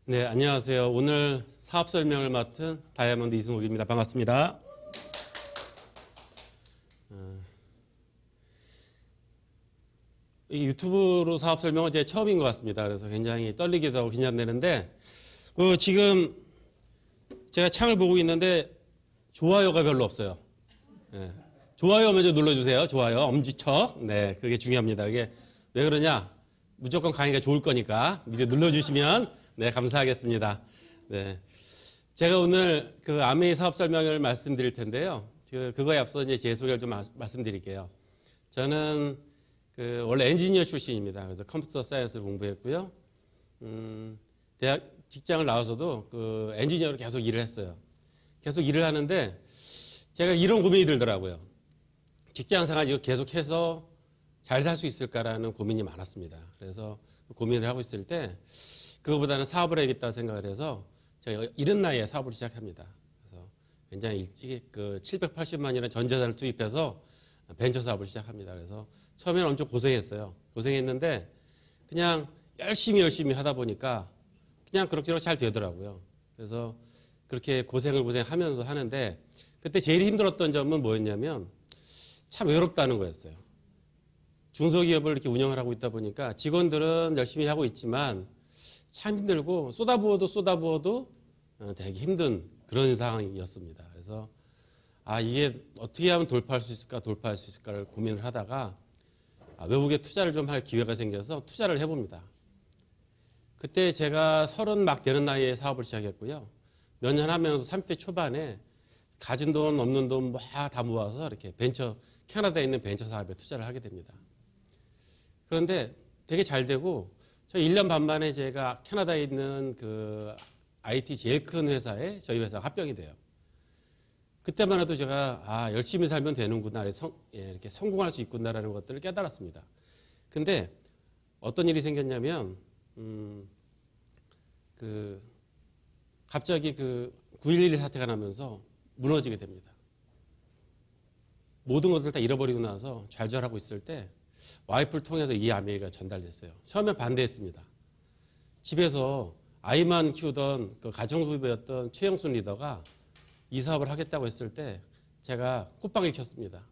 네, 안녕하세요. 오늘 사업 설명을 맡은 다이아몬드 이승욱입니다. 반갑습니다. 이 유튜브로 사업 설명은 제 처음인 것 같습니다. 그래서 굉장히 떨리기도 하고 긴장되는데, 지금 제가 창을 보고 있는데 좋아요가 별로 없어요. 네. 좋아요 먼저 눌러주세요. 좋아요, 엄지척. 네, 그게 중요합니다. 그게 왜 그러냐? 무조건 강의가 좋을 거니까 미리 눌러주시면 네, 감사하겠습니다. 네. 제가 오늘 그 아메이 사업 설명을 말씀드릴 텐데요. 그거에 앞서 이제 제 소개를 좀 말씀드릴게요. 저는 원래 엔지니어 출신입니다. 그래서 컴퓨터 사이언스를 공부했고요. 대학 직장을 나와서도 그 엔지니어로 계속 일을 했어요. 계속 일을 하는데 제가 이런 고민이 들더라고요. 직장 생활 이거 계속해서 잘 살 수 있을까라는 고민이 많았습니다. 그래서 고민을 하고 있을 때 그거보다는 사업을 해야겠다 생각을 해서 제가 이른 나이에 사업을 시작합니다. 그래서 굉장히 일찍 그 780만이라는 전 재산을 투입해서 벤처 사업을 시작합니다. 그래서 처음에는 엄청 고생했어요. 고생했는데 그냥 열심히 하다 보니까 그냥 그럭저럭 잘 되더라고요. 그래서 그렇게 고생하면서 하는데 그때 제일 힘들었던 점은 뭐였냐면 참 외롭다는 거였어요. 중소기업을 이렇게 운영을 하고 있다 보니까 직원들은 열심히 하고 있지만 참 힘들고 쏟아부어도 되게 힘든 그런 상황이었습니다. 그래서 이게 어떻게 하면 돌파할 수 있을까를 고민을 하다가 외국에 투자를 좀 할 기회가 생겨서 투자를 해봅니다. 그때 제가 30 막 되는 나이에 사업을 시작했고요. 몇 년 하면서 30대 초반에 가진 돈 없는 돈 다 모아서 이렇게 캐나다에 있는 벤처 사업에 투자를 하게 됩니다. 그런데 되게 잘 되고 저 1년 반 만에 제가 캐나다에 있는 그 IT 제일 큰 회사에 저희 회사가 합병이 돼요. 그때만 해도 제가 열심히 살면 되는구나, 이렇게 성공할 수 있구나라는 것들을 깨달았습니다. 근데 어떤 일이 생겼냐면 갑자기 9.11 사태가 나면서 무너지게 됩니다. 모든 것을 다 잃어버리고 나서 좌절하고 있을 때 와이프를 통해서 이 아메이가 전달됐어요. 처음에 반대했습니다. 집에서 아이만 키우던 그 가정주부였던 최영순 리더가 이 사업을 하겠다고 했을 때 제가 꽃방을 켰습니다.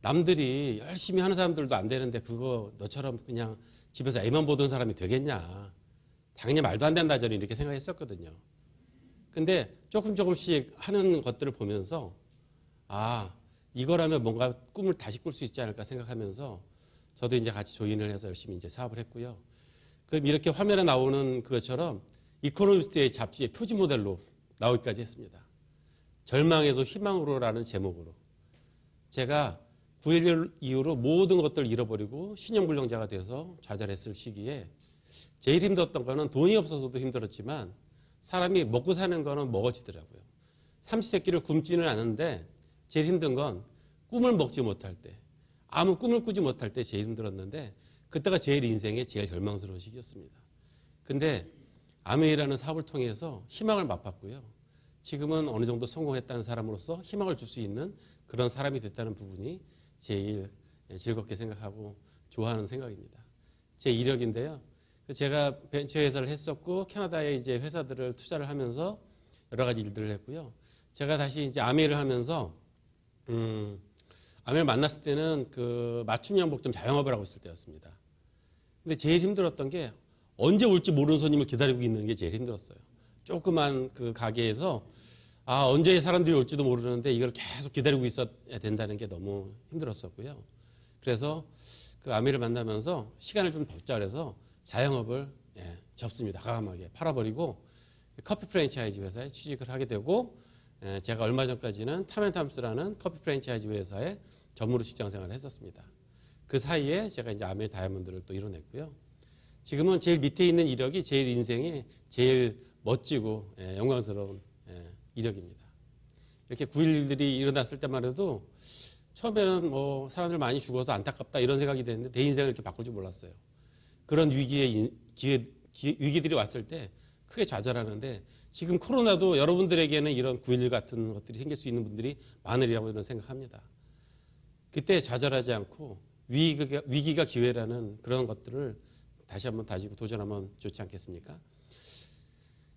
남들이 열심히 하는 사람들도 안 되는데 그거 너처럼 그냥 집에서 애만 보던 사람이 되겠냐. 당연히 말도 안 된다 저는 이렇게 생각했었거든요. 근데 조금씩 하는 것들을 보면서 이거라면 뭔가 꿈을 다시 꿀 수 있지 않을까 생각하면서 저도 이제 같이 조인을 해서 열심히 이제 사업을 했고요. 그럼 이렇게 화면에 나오는 그것처럼 이코노미스트의 잡지의 표지 모델로 나오기까지 했습니다. 절망에서 희망으로라는 제목으로. 제가 9.11 이후로 모든 것들을 잃어버리고 신용불량자가 돼서 좌절했을 시기에 제일 힘들었던 거는 돈이 없어서도 힘들었지만 사람이 먹고 사는 거는 먹어지더라고요. 삼시세끼를 굶지는 않은데 제일 힘든 건 꿈을 먹지 못할 때, 아무 꿈을 꾸지 못할 때 제일 힘들었는데 그때가 제일 인생의 제일 절망스러운 시기였습니다. 근데 아메이라는 사업을 통해서 희망을 맛봤고요. 지금은 어느 정도 성공했다는 사람으로서 희망을 줄 수 있는 그런 사람이 됐다는 부분이 제일 즐겁게 생각하고 좋아하는 생각입니다. 제 이력인데요. 제가 벤처 회사를 했었고 캐나다에 이제 회사들을 투자를 하면서 여러 가지 일들을 했고요. 제가 다시 이제 아메이를 하면서 아메를 만났을 때는 그 맞춤 양복점 자영업을 하고 있을 때였습니다. 근데 제일 힘들었던 게 언제 올지 모르는 손님을 기다리고 있는 게 제일 힘들었어요. 조그만 그 가게에서 언제 사람들이 올지도 모르는데 이걸 계속 기다리고 있어야 된다는 게 너무 힘들었었고요. 그래서 그 아메를 만나면서 시간을 좀 더 짜려서 자영업을 접습니다. 과감하게 팔아버리고 커피 프랜차이즈 회사에 취직을 하게 되고 제가 얼마 전까지는 탐앤탐스라는 커피 프랜차이즈 회사에 전무로 직장 생활을 했었습니다. 그 사이에 제가 이제 아메 다이아몬드를 또 이뤄냈고요. 지금은 제일 밑에 있는 이력이 제일 인생이 제일 멋지고 영광스러운 이력입니다. 이렇게 9.11들이 일어났을 때만 해도 처음에는 뭐 사람들 많이 죽어서 안타깝다 이런 생각이 됐는데 내 인생을 이렇게 바꿀 줄 몰랐어요. 그런 위기들이 왔을 때 크게 좌절하는데 지금 코로나도 여러분들에게는 이런 9.11 같은 것들이 생길 수 있는 분들이 많으리라고 저는 생각합니다. 그때 좌절하지 않고 위기가 기회라는 그런 것들을 다시 한번 다지고 도전하면 좋지 않겠습니까?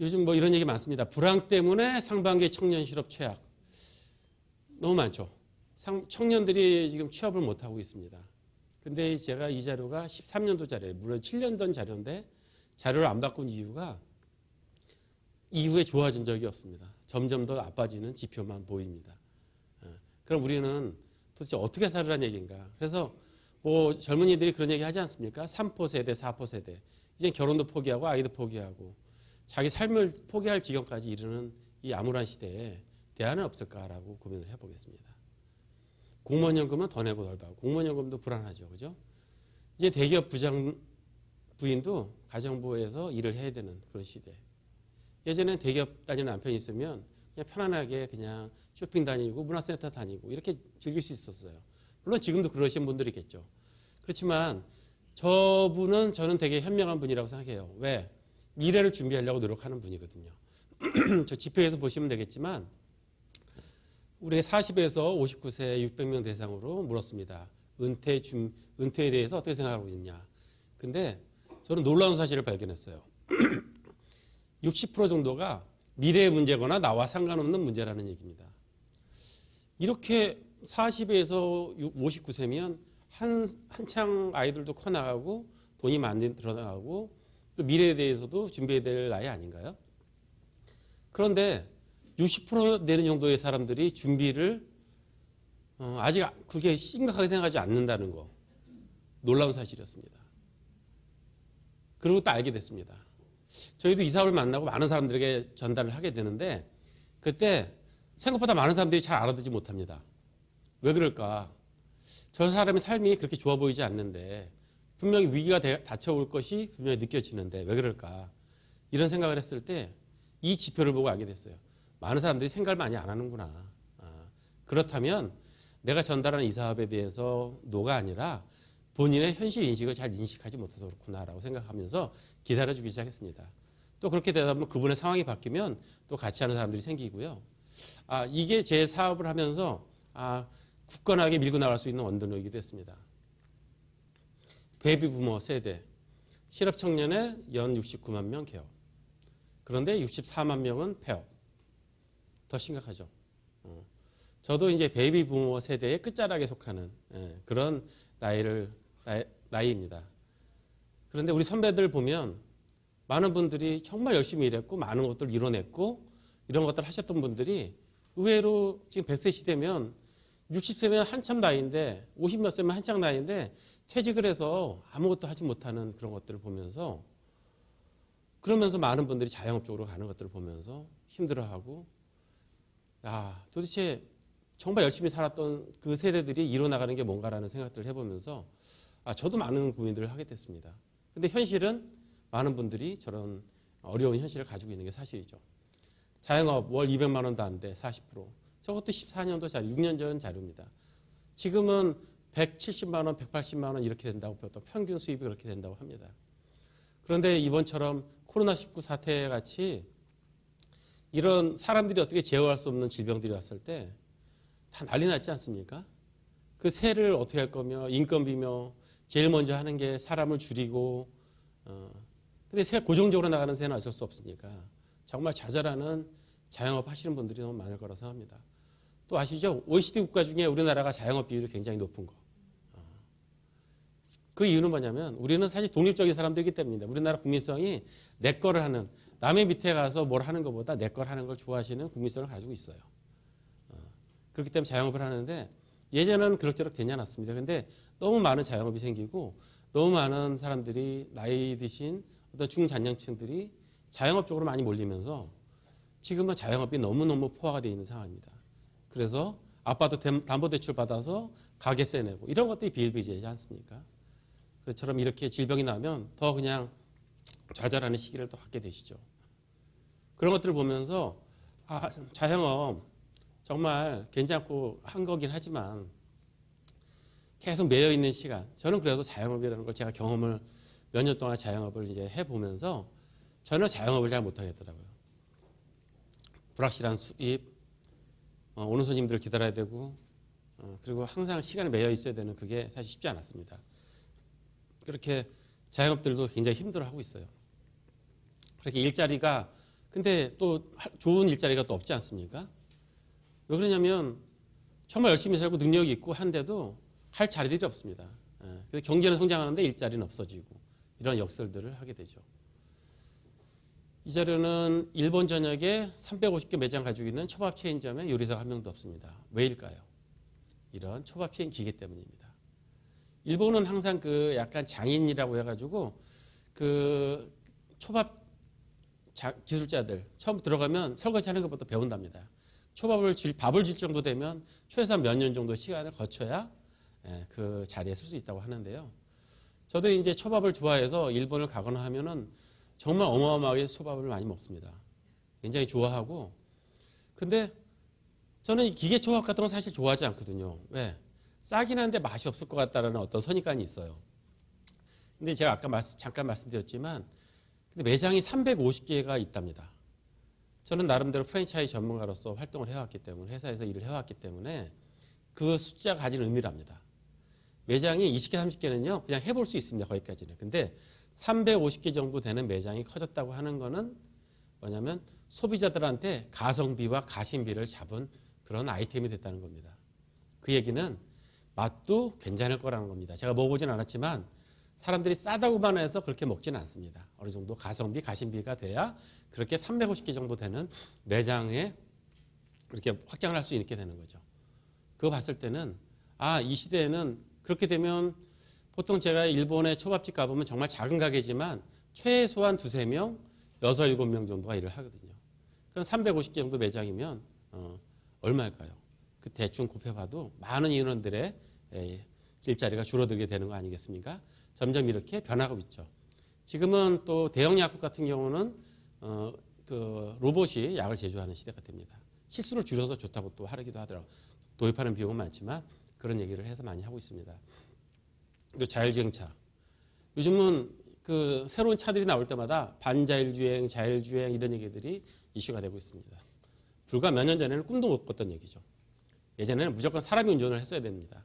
요즘 뭐 이런 얘기 많습니다. 불황 때문에 상반기 청년 실업 최악. 너무 많죠. 청년들이 지금 취업을 못하고 있습니다. 근데 제가 이 자료가 13년도 자료예요. 물론 7년 전 자료인데 자료를 안 바꾼 이유가 이후에 좋아진 적이 없습니다. 점점 더 나빠지는 지표만 보입니다. 그럼 우리는 도대체 어떻게 살으라는 얘기인가. 그래서 뭐 젊은이들이 그런 얘기 하지 않습니까? 3포 세대, 4포 세대. 이제 결혼도 포기하고 아이도 포기하고 자기 삶을 포기할 지경까지 이르는 이 암울한 시대에 대안은 없을까라고 고민을 해보겠습니다. 공무원연금은 더 내고 덜 받고 공무원연금도 불안하죠. 그죠? 이제 대기업 부인도 가정부에서 일을 해야 되는 그런 시대. 예전엔 대기업 다니는 남편이 있으면 그냥 편안하게 그냥 쇼핑 다니고 문화센터 다니고 이렇게 즐길 수 있었어요. 물론 지금도 그러신 분들이겠죠. 그렇지만 저는 되게 현명한 분이라고 생각해요. 왜? 미래를 준비하려고 노력하는 분이거든요. 저 지표에서 보시면 되겠지만 우리 40에서 59세 600명 대상으로 물었습니다. 은퇴에 대해서 어떻게 생각하고 있냐. 근데 저는 놀라운 사실을 발견했어요. 60% 정도가 미래의 문제거나 나와 상관없는 문제라는 얘기입니다. 이렇게 40에서 59세면 한창 아이들도 커나가고 돈이 많이 들어나가고 또 미래에 대해서도 준비해야 될 나이 아닌가요? 그런데 60% 되는 정도의 사람들이 준비를 아직 그렇게 심각하게 생각하지 않는다는 거 놀라운 사실이었습니다. 그리고 또 알게 됐습니다. 저희도 이 사업을 만나고 많은 사람들에게 전달을 하게 되는데 그때 생각보다 많은 사람들이 잘 알아듣지 못합니다. 왜 그럴까? 저 사람의 삶이 그렇게 좋아 보이지 않는데 분명히 위기가 닥쳐올 것이 분명히 느껴지는데 왜 그럴까? 이런 생각을 했을 때 이 지표를 보고 알게 됐어요. 많은 사람들이 생각을 많이 안 하는구나. 그렇다면 내가 전달하는 이 사업에 대해서 노가 아니라 본인의 현실 인식을 잘 인식하지 못해서 그렇구나라고 생각하면서 기다려주기 시작했습니다. 또 그렇게 되다 보면 그분의 상황이 바뀌면 또 같이 하는 사람들이 생기고요. 이게 제 사업을 하면서 굳건하게 밀고 나갈 수 있는 원동력이기도 했습니다. 베이비 부머 세대, 실업 청년의 연 69만 명 개업. 그런데 64만 명은 폐업. 더 심각하죠. 저도 이제 베이비 부머 세대의 끝자락에 속하는 그런 나이입니다. 그런데 우리 선배들 보면 많은 분들이 정말 열심히 일했고 많은 것들을 이뤄냈고 이런 것들을 하셨던 분들이 의외로 지금 100세 시대면 60세면 한참 나이인데 50몇 세면 한참 나이인데 퇴직을 해서 아무것도 하지 못하는 그런 것들을 보면서 그러면서 많은 분들이 자영업 쪽으로 가는 것들을 보면서 힘들어하고 도대체 정말 열심히 살았던 그 세대들이 이뤄나가는 게 뭔가라는 생각들을 해보면서 저도 많은 고민들을 하게 됐습니다. 근데 현실은 많은 분들이 저런 어려운 현실을 가지고 있는 게 사실이죠. 자영업 월 200만 원도 안 돼, 40%. 저것도 14년도 자료, 6년 전 자료입니다. 지금은 170만 원, 180만 원 이렇게 된다고 보통 평균 수입이 그렇게 된다고 합니다. 그런데 이번처럼 코로나19 사태 같이 이런 사람들이 어떻게 제어할 수 없는 질병들이 왔을 때 다 난리 났지 않습니까? 그 세를 어떻게 할 거며 인건비며 제일 먼저 하는 게 사람을 줄이고 근데 세 고정적으로 나가는 새는 어쩔 수 없으니까 정말 좌절하는 자영업 하시는 분들이 너무 많을 거라고 생각합니다. 또 아시죠? OECD 국가 중에 우리나라가 자영업 비율이 굉장히 높은 거. 그 이유는 뭐냐면 우리는 사실 독립적인 사람들이기 때문입니다. 우리나라 국민성이 내 거를 하는 남의 밑에 가서 뭘 하는 것보다 내 걸 하는 걸 좋아하시는 국민성을 가지고 있어요. 그렇기 때문에 자영업을 하는데 예전에는 그럭저럭 되지 않았습니다. 근데 너무 많은 자영업이 생기고 너무 많은 사람들이 나이 드신 어떤 중장년층들이 자영업 쪽으로 많이 몰리면서 지금은 자영업이 너무너무 포화가 되어 있는 상황입니다. 그래서 아파트 담보대출 받아서 가게세 내고 이런 것들이 비일비재하지 않습니까? 그처럼 이렇게 질병이 나면 더 그냥 좌절하는 시기를 또 갖게 되시죠. 그런 것들을 보면서 자영업 정말 괜찮고 한 거긴 하지만 계속 매여 있는 시간. 저는 그래서 자영업이라는 걸 제가 경험을 몇 년 동안 자영업을 이제 해보면서 저는 자영업을 잘 못하겠더라고요. 불확실한 수입, 오는 손님들 기다려야 되고 그리고 항상 시간에 매여 있어야 되는 그게 사실 쉽지 않았습니다. 그렇게 자영업들도 굉장히 힘들어하고 있어요. 그렇게 일자리가 근데 또 좋은 일자리가 또 없지 않습니까? 왜 그러냐면 정말 열심히 살고 능력이 있고 한데도 할 자리들이 없습니다. 그래서 경제는 성장하는데 일자리는 없어지고 이런 역설들을 하게 되죠. 이 자료는 일본 전역에 350개 매장 가지고 있는 초밥 체인점에 요리사가 한 명도 없습니다. 왜일까요? 이런 초밥 체인 기계 때문입니다. 일본은 항상 그 약간 장인이라고 해가지고 그 초밥 기술자들 처음 들어가면 설거지 하는 것부터 배운답니다. 밥을 질 정도 되면 최소한 몇 년 정도 시간을 거쳐야 그 자리에 설 수 있다고 하는데요. 저도 이제 초밥을 좋아해서 일본을 가거나 하면은 정말 어마어마하게 초밥을 많이 먹습니다. 굉장히 좋아하고. 근데 저는 이 기계 초밥 같은 건 사실 좋아하지 않거든요. 왜? 싸긴 한데 맛이 없을 것 같다라는 어떤 선입관이 있어요. 근데 제가 아까 잠깐 말씀드렸지만 근데 매장이 350개가 있답니다. 저는 나름대로 프랜차이즈 전문가로서 활동을 해왔기 때문에 회사에서 일을 해왔기 때문에 그 숫자가 가진 의미를 압니다. 매장이 20개, 30개는요 그냥 해볼 수 있습니다. 거기까지는. 근데 350개 정도 되는 매장이 커졌다고 하는 거는 뭐냐면 소비자들한테 가성비와 가심비를 잡은 그런 아이템이 됐다는 겁니다. 그 얘기는 맛도 괜찮을 거라는 겁니다. 제가 먹어보진 않았지만 사람들이 싸다고만 해서 그렇게 먹지는 않습니다. 어느 정도 가성비, 가심비가 돼야 그렇게 350개 정도 되는 매장에 그렇게 확장을 할 수 있게 되는 거죠. 그거 봤을 때는 이 시대에는 그렇게 되면 보통 제가 일본의 초밥집 가보면 정말 작은 가게지만 최소한 2-3명, 6-7명 정도가 일을 하거든요. 그럼 350개 정도 매장이면 얼마일까요? 그 대충 곱해봐도 많은 인원들의 일자리가 줄어들게 되는 거 아니겠습니까? 점점 이렇게 변하고 있죠. 지금은 또 대형 약국 같은 경우는 그 로봇이 약을 제조하는 시대가 됩니다. 실수를 줄여서 좋다고 또 하기도 하더라고요. 도입하는 비용은 많지만 그런 얘기를 해서 많이 하고 있습니다. 또 자율주행차. 요즘은 그 새로운 차들이 나올 때마다 반자율주행, 자율주행 이런 얘기들이 이슈가 되고 있습니다. 불과 몇 년 전에는 꿈도 못 꿨던 얘기죠. 예전에는 무조건 사람이 운전을 했어야 됩니다.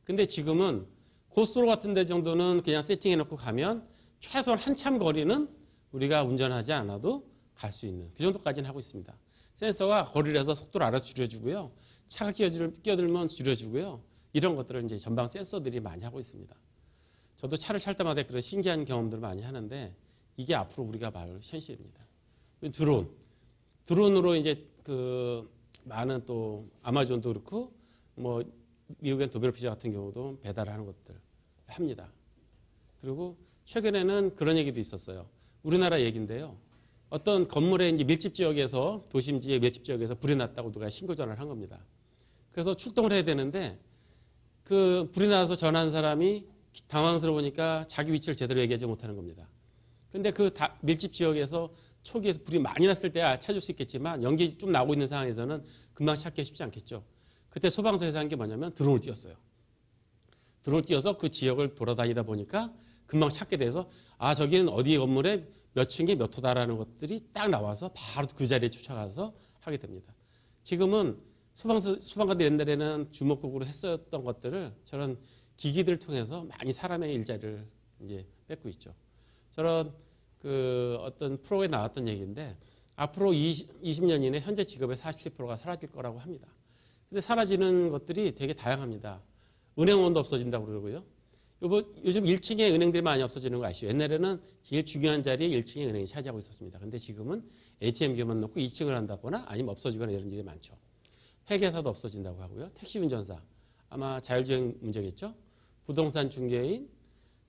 근데 지금은 고속도로 같은 데 정도는 그냥 세팅해놓고 가면 최소한 한참 거리는 우리가 운전하지 않아도 갈 수 있는 그 정도까지는 하고 있습니다. 센서가 거리를 해서 속도를 알아서 줄여주고요. 차가 끼어들면 줄여주고요. 이런 것들을 이제 전방 센서들이 많이 하고 있습니다. 저도 차를 탈 때마다 그런 신기한 경험들을 많이 하는데 이게 앞으로 우리가 말 현실입니다. 드론으로 이제 그 많은 또 아마존도 그렇고 뭐 미국의 도벨 피자 같은 경우도 배달하는 것들 합니다. 그리고 최근에는 그런 얘기도 있었어요. 우리나라 얘기인데요. 어떤 건물의 이제 밀집 지역에서 도심지의 밀집 지역에서 불이 났다고 누가 신고 전화를 한 겁니다. 그래서 출동을 해야 되는데 그 불이 나서 전화한 사람이 당황스러우니까 자기 위치를 제대로 얘기하지 못하는 겁니다. 근데 그 밀집 지역에서 초기에서 불이 많이 났을 때야 찾을 수 있겠지만 연기 좀 나고 있는 상황에서는 금방 찾기 쉽지 않겠죠. 그때 소방서에서 한 게 뭐냐면 드론을 띄웠어요. 드론을 띄워서 그 지역을 돌아다니다 보니까 금방 찾게 돼서 저기는 어디 건물에 몇 층에 몇 호다라는 것들이 딱 나와서 바로 그 자리에 쫓아가서 하게 됩니다. 지금은 소방관들 옛날에는 주먹구구로 했었던 것들을 저런 기기들을 통해서 많이 사람의 일자리를 이제 뺏고 있죠. 저런 그 어떤 프로에 나왔던 얘기인데 앞으로 20년 이내 현재 직업의 47%가 사라질 거라고 합니다. 근데 사라지는 것들이 되게 다양합니다. 은행원도 없어진다고 그러고요. 요즘 1층에 은행들이 많이 없어지는 거 아시죠? 옛날에는 제일 중요한 자리에 1층에 은행이 차지하고 있었습니다. 근데 지금은 ATM기만 놓고 2층을 한다거나 아니면 없어지거나 이런 일이 많죠. 회계사도 없어진다고 하고요. 택시 운전사, 아마 자율주행 문제겠죠. 부동산 중개인,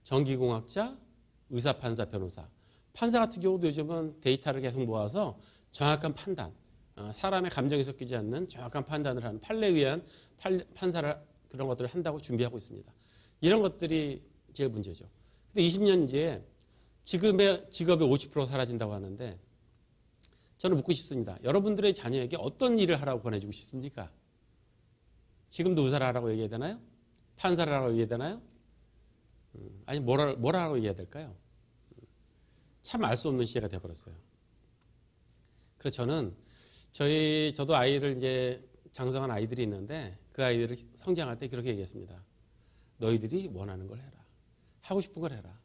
전기공학자, 의사, 판사, 변호사. 판사 같은 경우도 요즘은 데이터를 계속 모아서 정확한 판단, 사람의 감정이 섞이지 않는 정확한 판단을 하는 판례에 의한 판사를 그런 것들을 한다고 준비하고 있습니다. 이런 것들이 제일 문제죠. 근데 20년 뒤에 지금의 직업의 50% 사라진다고 하는데 저는 묻고 싶습니다. 여러분들의 자녀에게 어떤 일을 하라고 권해주고 싶습니까? 지금도 의사를 하라고 얘기해야 되나요? 판사를 하라고 얘기해야 되나요? 아니 뭘 하라고 얘기해야 될까요? 참 알 수 없는 시대가 되어버렸어요. 그래서 저는 저도 아이를 이제 장성한 아이들이 있는데 그 아이들을 성장할 때 그렇게 얘기했습니다. 너희들이 원하는 걸 해라. 하고 싶은 걸 해라.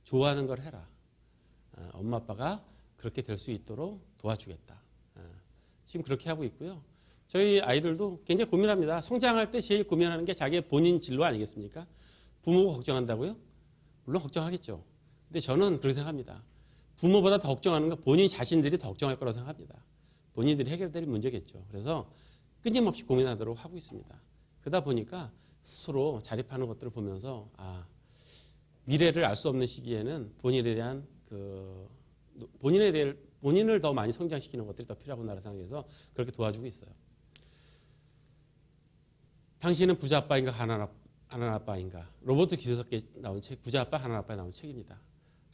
좋아하는 걸 해라. 엄마 아빠가 그렇게 될 수 있도록 도와주겠다. 지금 그렇게 하고 있고요. 저희 아이들도 굉장히 고민합니다. 성장할 때 제일 고민하는 게 자기의 본인 진로 아니겠습니까? 부모가 걱정한다고요? 물론 걱정하겠죠. 근데 저는 그렇게 생각합니다. 부모보다 더 걱정하는 건 본인 자신들이 더 걱정할 거라고 생각합니다. 본인들이 해결될 문제겠죠. 그래서 끊임없이 고민하도록 하고 있습니다. 그러다 보니까 스스로 자립하는 것들을 보면서 미래를 알 수 없는 시기에는 본인에 대한 본인을 더 많이 성장시키는 것들이 더 필요하구나 생각해서 그렇게 도와주고 있어요. 당신은 부자 아빠인가 가난한 아빠인가? 로버트 기요사키에 나온 책, 부자 아빠 가난한 아빠에 나온 책입니다.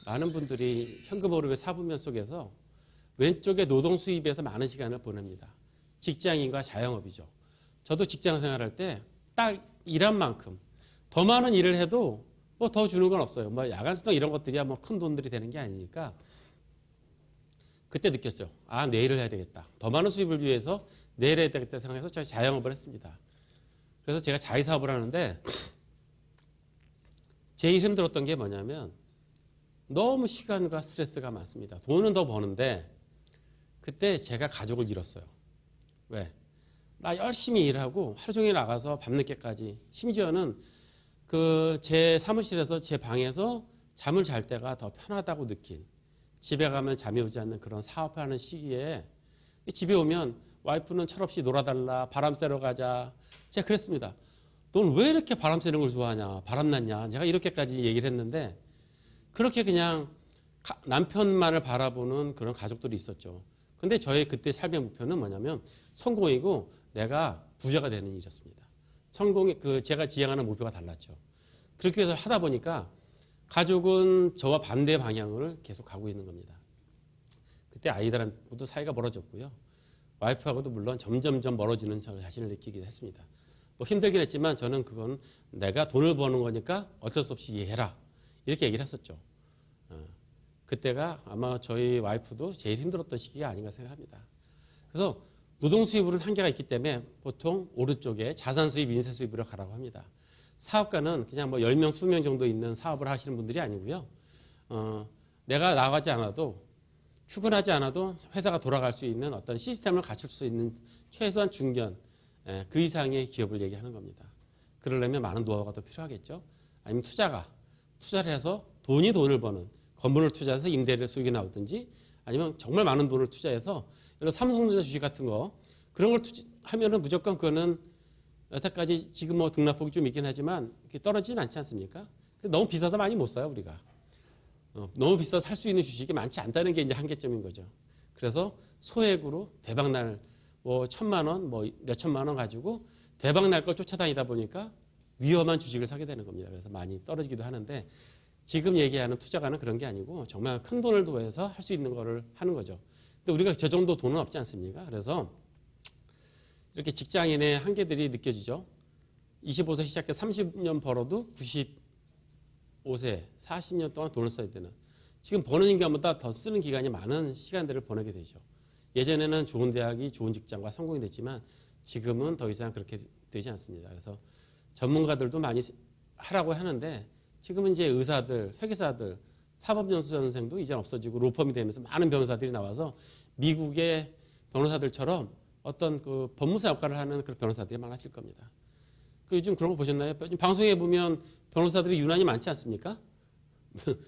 많은 분들이 현금 어렵의 사부면 속에서 왼쪽에 노동 수입에서 많은 시간을 보냅니다. 직장인과 자영업이죠. 저도 직장 생활할 때 딱 일한 만큼 더 많은 일을 해도 뭐 더 주는 건 없어요. 뭐 야간 수당 이런 것들이야 뭐 큰 돈들이 되는 게 아니니까 그때 느꼈죠. 내일을 해야 되겠다. 더 많은 수입을 위해서 내일 해야 되겠다 생각해서 제가 자영업을 했습니다. 그래서 제가 자의사업을 하는데 제일 힘들었던 게 뭐냐면 너무 시간과 스트레스가 많습니다. 돈은 더 버는데 그때 제가 가족을 잃었어요. 왜? 나 열심히 일하고 하루 종일 나가서 밤늦게까지 심지어는 제 사무실에서 제 방에서 잠을 잘 때가 더 편하다고 느낀 집에 가면 잠이 오지 않는 그런 사업하는 시기에 집에 오면 와이프는 철없이 놀아달라 바람 쐬러 가자 제가 그랬습니다. 넌 왜 이렇게 바람 쐬는 걸 좋아하냐 바람났냐 제가 이렇게까지 얘기를 했는데 그렇게 그냥 남편만을 바라보는 그런 가족들이 있었죠. 근데 저의 그때 삶의 목표는 뭐냐면 성공이고 내가 부자가 되는 일이었습니다. 제가 지향하는 목표가 달랐죠. 그렇게 해서 하다 보니까 가족은 저와 반대 방향을 계속 가고 있는 겁니다. 그때 아이들하고도 사이가 멀어졌고요. 와이프하고도 물론 점점점 멀어지는 저 자신을 느끼기도 했습니다. 뭐 힘들긴 했지만 저는 그건 내가 돈을 버는 거니까 어쩔 수 없이 이해해라. 이렇게 얘기를 했었죠. 그때가 아마 저희 와이프도 제일 힘들었던 시기가 아닌가 생각합니다. 그래서 노동 수입으로는 한계가 있기 때문에 보통 오른쪽에 자산 수입, 인세 수입으로 가라고 합니다. 사업가는 그냥 뭐 10명, 20명 정도 있는 사업을 하시는 분들이 아니고요. 내가 나가지 않아도 출근하지 않아도 회사가 돌아갈 수 있는 어떤 시스템을 갖출 수 있는 최소한 중견 그 이상의 기업을 얘기하는 겁니다. 그러려면 많은 노하우가 더 필요하겠죠. 아니면 투자를 해서 돈을 버는 건물을 투자해서 임대료 수익이 나오든지 아니면 정말 많은 돈을 투자해서 예를 삼성전자 주식 같은 거 그런 걸 하면은 무조건 그거는 여태까지 지금 뭐 등락폭이 좀 있긴 하지만 떨어지진 않지 않습니까? 너무 비싸서 많이 못 사요 우리가. 너무 비싸서 살 수 있는 주식이 많지 않다는 게 이제 한계점인 거죠. 그래서 소액으로 대박날 뭐 1,000만 원, 뭐 몇천만 원 가지고 대박날 걸 쫓아다니다 보니까 위험한 주식을 사게 되는 겁니다. 그래서 많이 떨어지기도 하는데 지금 얘기하는 투자가는 그런 게 아니고 정말 큰 돈을 더해서 할 수 있는 거를 하는 거죠. 근데 우리가 저 정도 돈은 없지 않습니까? 그래서 이렇게 직장인의 한계들이 느껴지죠. 25세 시작해 30년 벌어도 95세, 40년 동안 돈을 써야 되는 지금 버는 인간보다 더 쓰는 기간이 많은 시간들을 보내게 되죠. 예전에는 좋은 대학이 좋은 직장과 성공이 됐지만 지금은 더 이상 그렇게 되지 않습니다. 그래서 전문가들도 많이 하라고 하는데 지금은 이제 의사들, 회계사들, 사법연수원생도 이제 없어지고 로펌이 되면서 많은 변호사들이 나와서 미국의 변호사들처럼 어떤 그 법무사 역할을 하는 그런 변호사들이 많아질 겁니다. 요즘 그런 거 보셨나요? 방송에 보면 변호사들이 유난히 많지 않습니까?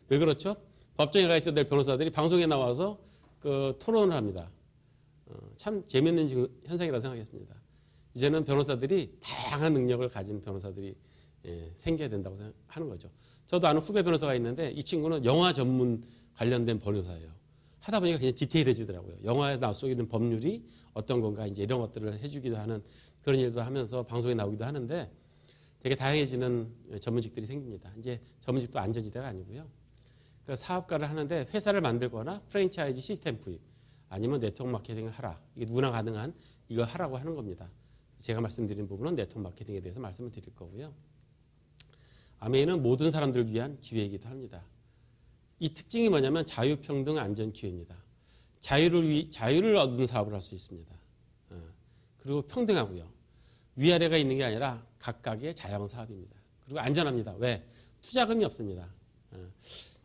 왜 그렇죠? 법정에 가 있어야 될 변호사들이 방송에 나와서 그 토론을 합니다. 참 재밌는 현상이라고 생각했습니다. 이제는 변호사들이 다양한 능력을 가진 변호사들이 생겨야 된다고 생각하는 거죠. 저도 아는 후배 변호사가 있는데 이 친구는 영화 전문 관련된 변호사예요. 하다 보니까 그냥 디테일해지더라고요. 영화에서 나올 수 있는 법률이 어떤 건가 이제 이런 것들을 해주기도 하는 그런 일도 하면서 방송에 나오기도 하는데 되게 다양해지는 전문직들이 생깁니다. 이제 전문직도 안전지대가 아니고요. 그러니까 사업가를 하는데 회사를 만들거나 프랜차이즈 시스템 구입 아니면 네트워크 마케팅을 하라. 이게 누구나 가능한 이거 하라고 하는 겁니다. 제가 말씀드린 부분은 네트워크 마케팅에 대해서 말씀을 드릴 거고요. 아메이는 모든 사람들을 위한 기회이기도 합니다. 이 특징이 뭐냐면 자유평등 안전 기회입니다. 자유를 얻는 사업을 할 수 있습니다. 그리고 평등하고요. 위아래가 있는 게 아니라 각각의 자영 사업입니다. 그리고 안전합니다. 왜? 투자금이 없습니다.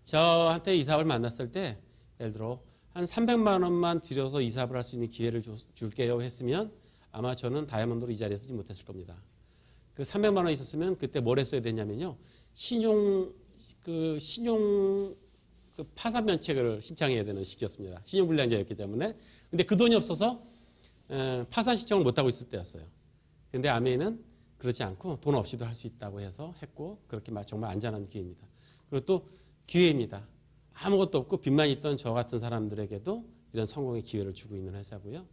저한테 이 사업을 만났을 때 예를 들어 한 300만 원만 들여서 이사업을 할 수 있는 기회를 줄게요 했으면 아마 저는 다이아몬드로 이 자리에 서지 못했을 겁니다. 그 300만 원 있었으면 그때 뭘 했어야 됐냐면요. 신용 파산 면책을 신청해야 되는 시기였습니다. 신용불량자였기 때문에. 근데 그 돈이 없어서 파산 신청을 못하고 있을 때였어요. 근데 아메이는 그렇지 않고 돈 없이도 할 수 있다고 해서 했고 그렇게 정말 안전한 기회입니다. 그리고 또 기회입니다. 아무것도 없고 빚만 있던 저 같은 사람들에게도 이런 성공의 기회를 주고 있는 회사고요.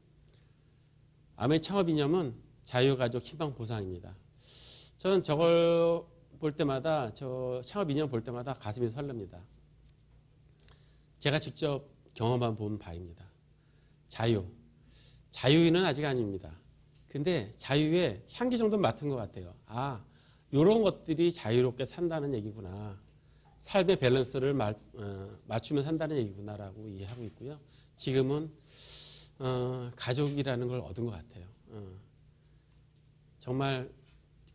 아메이 창업 이념은 자유가족 희망 보상입니다. 저는 저걸 볼 때마다 저 창업 이념 볼 때마다 가슴이 설렙니다. 제가 직접 경험한 본 바입니다. 자유는 아직 아닙니다. 근데 자유의 향기 정도는 맡은 것 같아요. 아, 이런 것들이 자유롭게 산다는 얘기구나. 삶의 밸런스를 맞추며 산다는 얘기구나라고 이해하고 있고요. 지금은 가족이라는 걸 얻은 것 같아요. 정말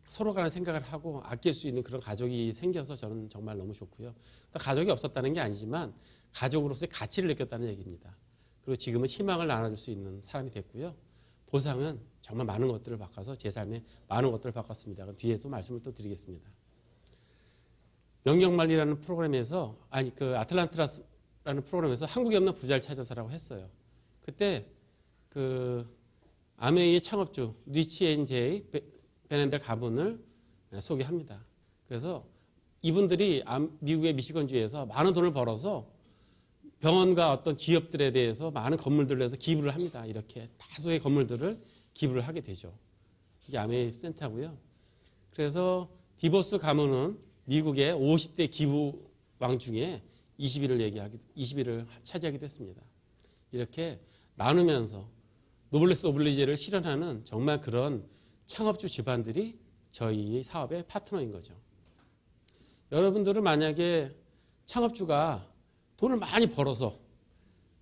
서로 간에 생각을 하고 아낄 수 있는 그런 가족이 생겨서 저는 정말 너무 좋고요. 가족이 없었다는 게 아니지만 가족으로서의 가치를 느꼈다는 얘기입니다. 그리고 지금은 희망을 나눠줄 수 있는 사람이 됐고요. 보상은 정말 많은 것들을 바꿔서 제 삶에 많은 것들을 바꿨습니다. 그럼 뒤에서 말씀을 또 드리겠습니다. 명령만리라는 프로그램에서 그 아틀란티라는 프로그램에서 한국에 없는 부자를 찾아서라고 했어요. 그때 그 아메이의 창업주 리치 N.J. 베넨델 가문을 소개합니다. 그래서 이분들이 미국의 미시건주에서 많은 돈을 벌어서 병원과 어떤 기업들에 대해서 많은 건물들을 해서 기부를 합니다. 이렇게 다수의 건물들을 기부를 하게 되죠. 이게 아메이 센터고요. 그래서 디보스 가문은 미국의 50대 기부왕 중에 20위를 차지하기도 했습니다. 이렇게 나누면서 노블레스 오블리제를 실현하는 정말 그런 창업주 집안들이 저희 사업의 파트너인 거죠. 여러분들은 만약에 창업주가 돈을 많이 벌어서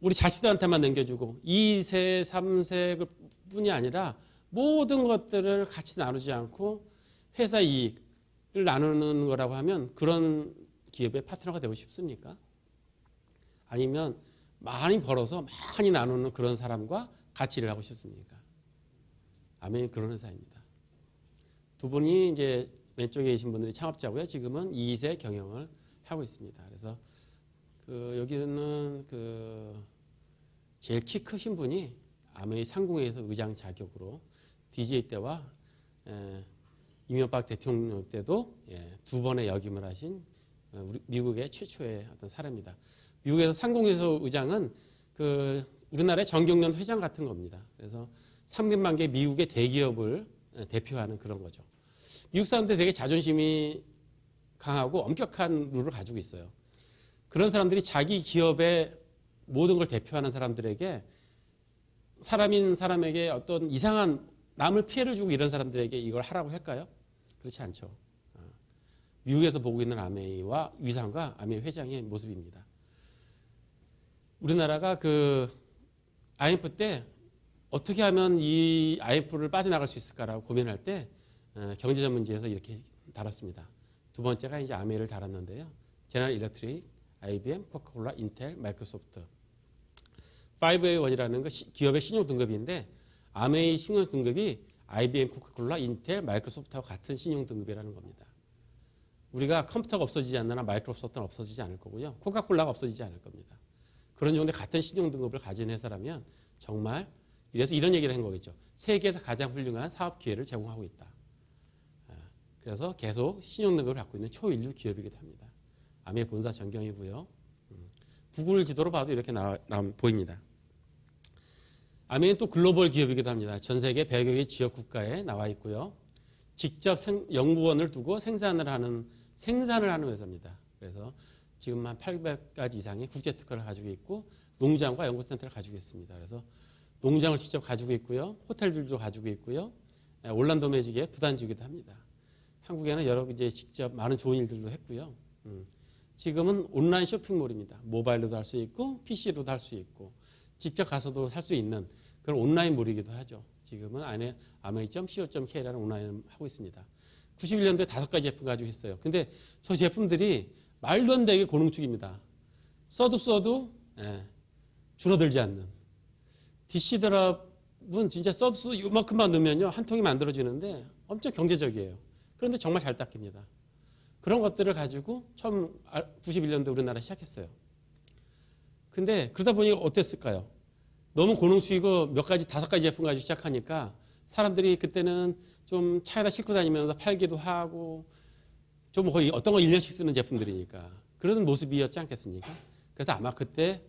우리 자식들한테만 남겨주고 2세, 3세 뿐이 아니라 모든 것들을 같이 나누지 않고 회사 이익을 나누는 거라고 하면 그런 기업의 파트너가 되고 싶습니까? 아니면 많이 벌어서 많이 나누는 그런 사람과 같이 일을 하고 싶습니까? 아멘, 그런 회사입니다. 두 분이 이제 왼쪽에 계신 분들이 창업자고요. 지금은 2세 경영을 하고 있습니다. 그래서 여기는 제일 키 크신 분이 아메이 상공회에서 의장 자격으로 DJ 때와 이명박 대통령 때도 두 번의 역임을 하신 미국의 최초의 어떤 사람입니다. 미국에서 상공회에서 의장은 우리나라의 정경련 회장 같은 겁니다. 그래서 300만 개 미국의 대기업을 대표하는 그런 거죠. 미국 사람들 되게 자존심이 강하고 엄격한 룰을 가지고 있어요. 그런 사람들이 자기 기업의 모든 걸 대표하는 사람들에게 사람인 사람에게 어떤 이상한 남을 피해를 주고 이런 사람들에게 이걸 하라고 할까요? 그렇지 않죠. 미국에서 보고 있는 아메이와 위상과 아메이 회장의 모습입니다. 우리나라가 IMF 때 어떻게 하면 이 IMF를 빠져나갈 수 있을까라고 고민할 때 경제전문지에서 이렇게 다뤘습니다. 두 번째가 이제 아메이를 다뤘는데요. 제너럴 일렉트릭, IBM, 코카콜라, 인텔, 마이크로소프트. 5A1이라는 거 기업의 신용 등급인데 아메이 신용 등급이 IBM, 코카콜라, 인텔, 마이크로소프트하고 같은 신용 등급이라는 겁니다. 우리가 컴퓨터가 없어지지 않는 한 마이크로소프트는 없어지지 않을 거고요. 코카콜라가 없어지지 않을 겁니다. 그런 정도의 같은 신용 등급을 가진 회사라면 정말 이래서 이런 얘기를 한 거겠죠. 세계에서 가장 훌륭한 사업 기회를 제공하고 있다. 그래서 계속 신용 등급을 갖고 있는 초인류 기업이기도 합니다. 아메이 본사 전경이고요. 구글 지도로 봐도 이렇게 보입니다. 아메이는 또 글로벌 기업이기도 합니다. 전 세계 100여 개 지역 국가에 나와 있고요. 직접 연구원을 두고 생산을 하는 회사입니다. 그래서 지금 한 800가지 이상의 국제 특허를 가지고 있고 농장과 연구센터를 가지고 있습니다. 그래서 농장을 직접 가지고 있고요. 호텔들도 가지고 있고요. 올란도 매직의 구단주이기도 합니다. 한국에는 여러 이제 직접 많은 좋은 일들도 했고요. 지금은 온라인 쇼핑몰입니다. 모바일로도 할 수 있고 PC로도 할 수 있고 직접 가서도 살 수 있는 그런 온라인 몰이기도 하죠. 지금은 amei.co.kr라는 온라인을 하고 있습니다. 91년도에 5가지 제품 가지고 있어요. 근데 저 제품들이 말도 안 되게 고능축입니다. 써도 줄어들지 않는. DC 드랍은 진짜 써도 이만큼만 넣으면요. 한 통이 만들어지는데 엄청 경제적이에요. 그런데 정말 잘 닦입니다. 그런 것들을 가지고 처음 91년도 우리나라 시작했어요. 근데 그러다 보니 어땠을까요? 너무 고능수이고 몇 가지, 5가지 제품 가지고 시작하니까 사람들이 그때는 좀 차에다 싣고 다니면서 팔기도 하고 좀 거의 어떤 거 1년씩 쓰는 제품들이니까 그런 모습이었지 않겠습니까? 그래서 아마 그때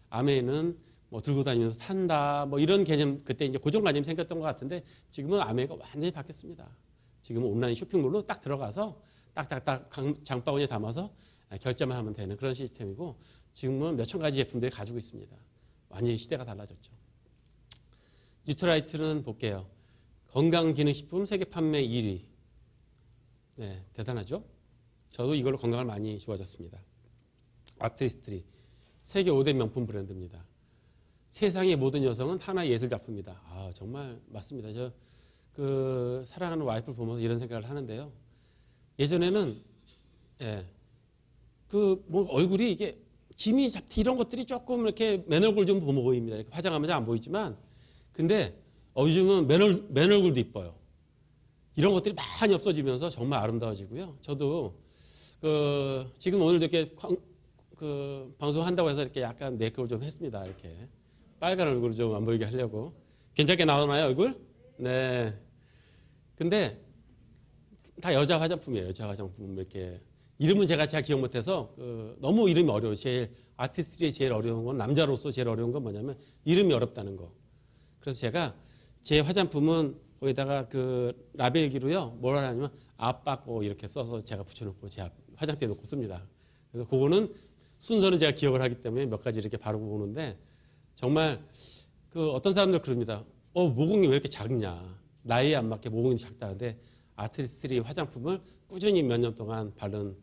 아메는 뭐 들고 다니면서 판다 뭐 이런 개념 그때 이제 고정관념이 생겼던 것 같은데 지금은 아메가 완전히 바뀌었습니다. 지금은 온라인 쇼핑몰로 딱 들어가서 딱딱딱 장바구니에 담아서 결제만 하면 되는 그런 시스템이고 지금은 몇천 가지 제품들이 가지고 있습니다. 완전히 시대가 달라졌죠. 뉴트라이트는 볼게요. 건강기능식품 세계 판매 1위. 네, 대단하죠? 저도 이걸로 건강을 많이 좋아졌습니다. 아티스트리 세계 5대 명품 브랜드입니다. 세상의 모든 여성은 하나의 예술 작품이다. 아, 정말 맞습니다. 저 사랑하는 와이프를 보면서 이런 생각을 하는데요. 예전에는 뭐 얼굴이 이게 기미 잡티 이런 것들이 조금 이렇게 맨 얼굴 좀 보입니다. 이렇게 화장하면 잘 안 보이지만 근데 요즘은 맨 얼굴도 이뻐요. 이런 것들이 많이 없어지면서 정말 아름다워지고요. 저도 지금 오늘도 이렇게 방송한다고 해서 이렇게 약간 메이크업을 좀 했습니다. 이렇게 빨간 얼굴을 좀 안 보이게 하려고. 괜찮게 나오나요, 얼굴? 네. 근데 다 여자 화장품이에요. 여자 화장품 이렇게 이름은 제가 잘 기억 못해서 너무 이름이 어려워요. 아티스트리 제일 어려운 건 남자로서 제일 어려운 건 뭐냐면 이름이 어렵다는 거. 그래서 제가 제 화장품은 거기다가 라벨기로요. 뭐라 하냐면 아빠고 이렇게 써서 제가 붙여놓고 제 화장대에 놓고 씁니다. 그래서 그거는 순서는 제가 기억을 하기 때문에 몇 가지 이렇게 바르고 보는데 정말 어떤 사람들 그럽니다. 모공이 왜 이렇게 작냐. 나이에 안 맞게 모공이 작다는데 아티스트리 화장품을 꾸준히 몇 년 동안 바른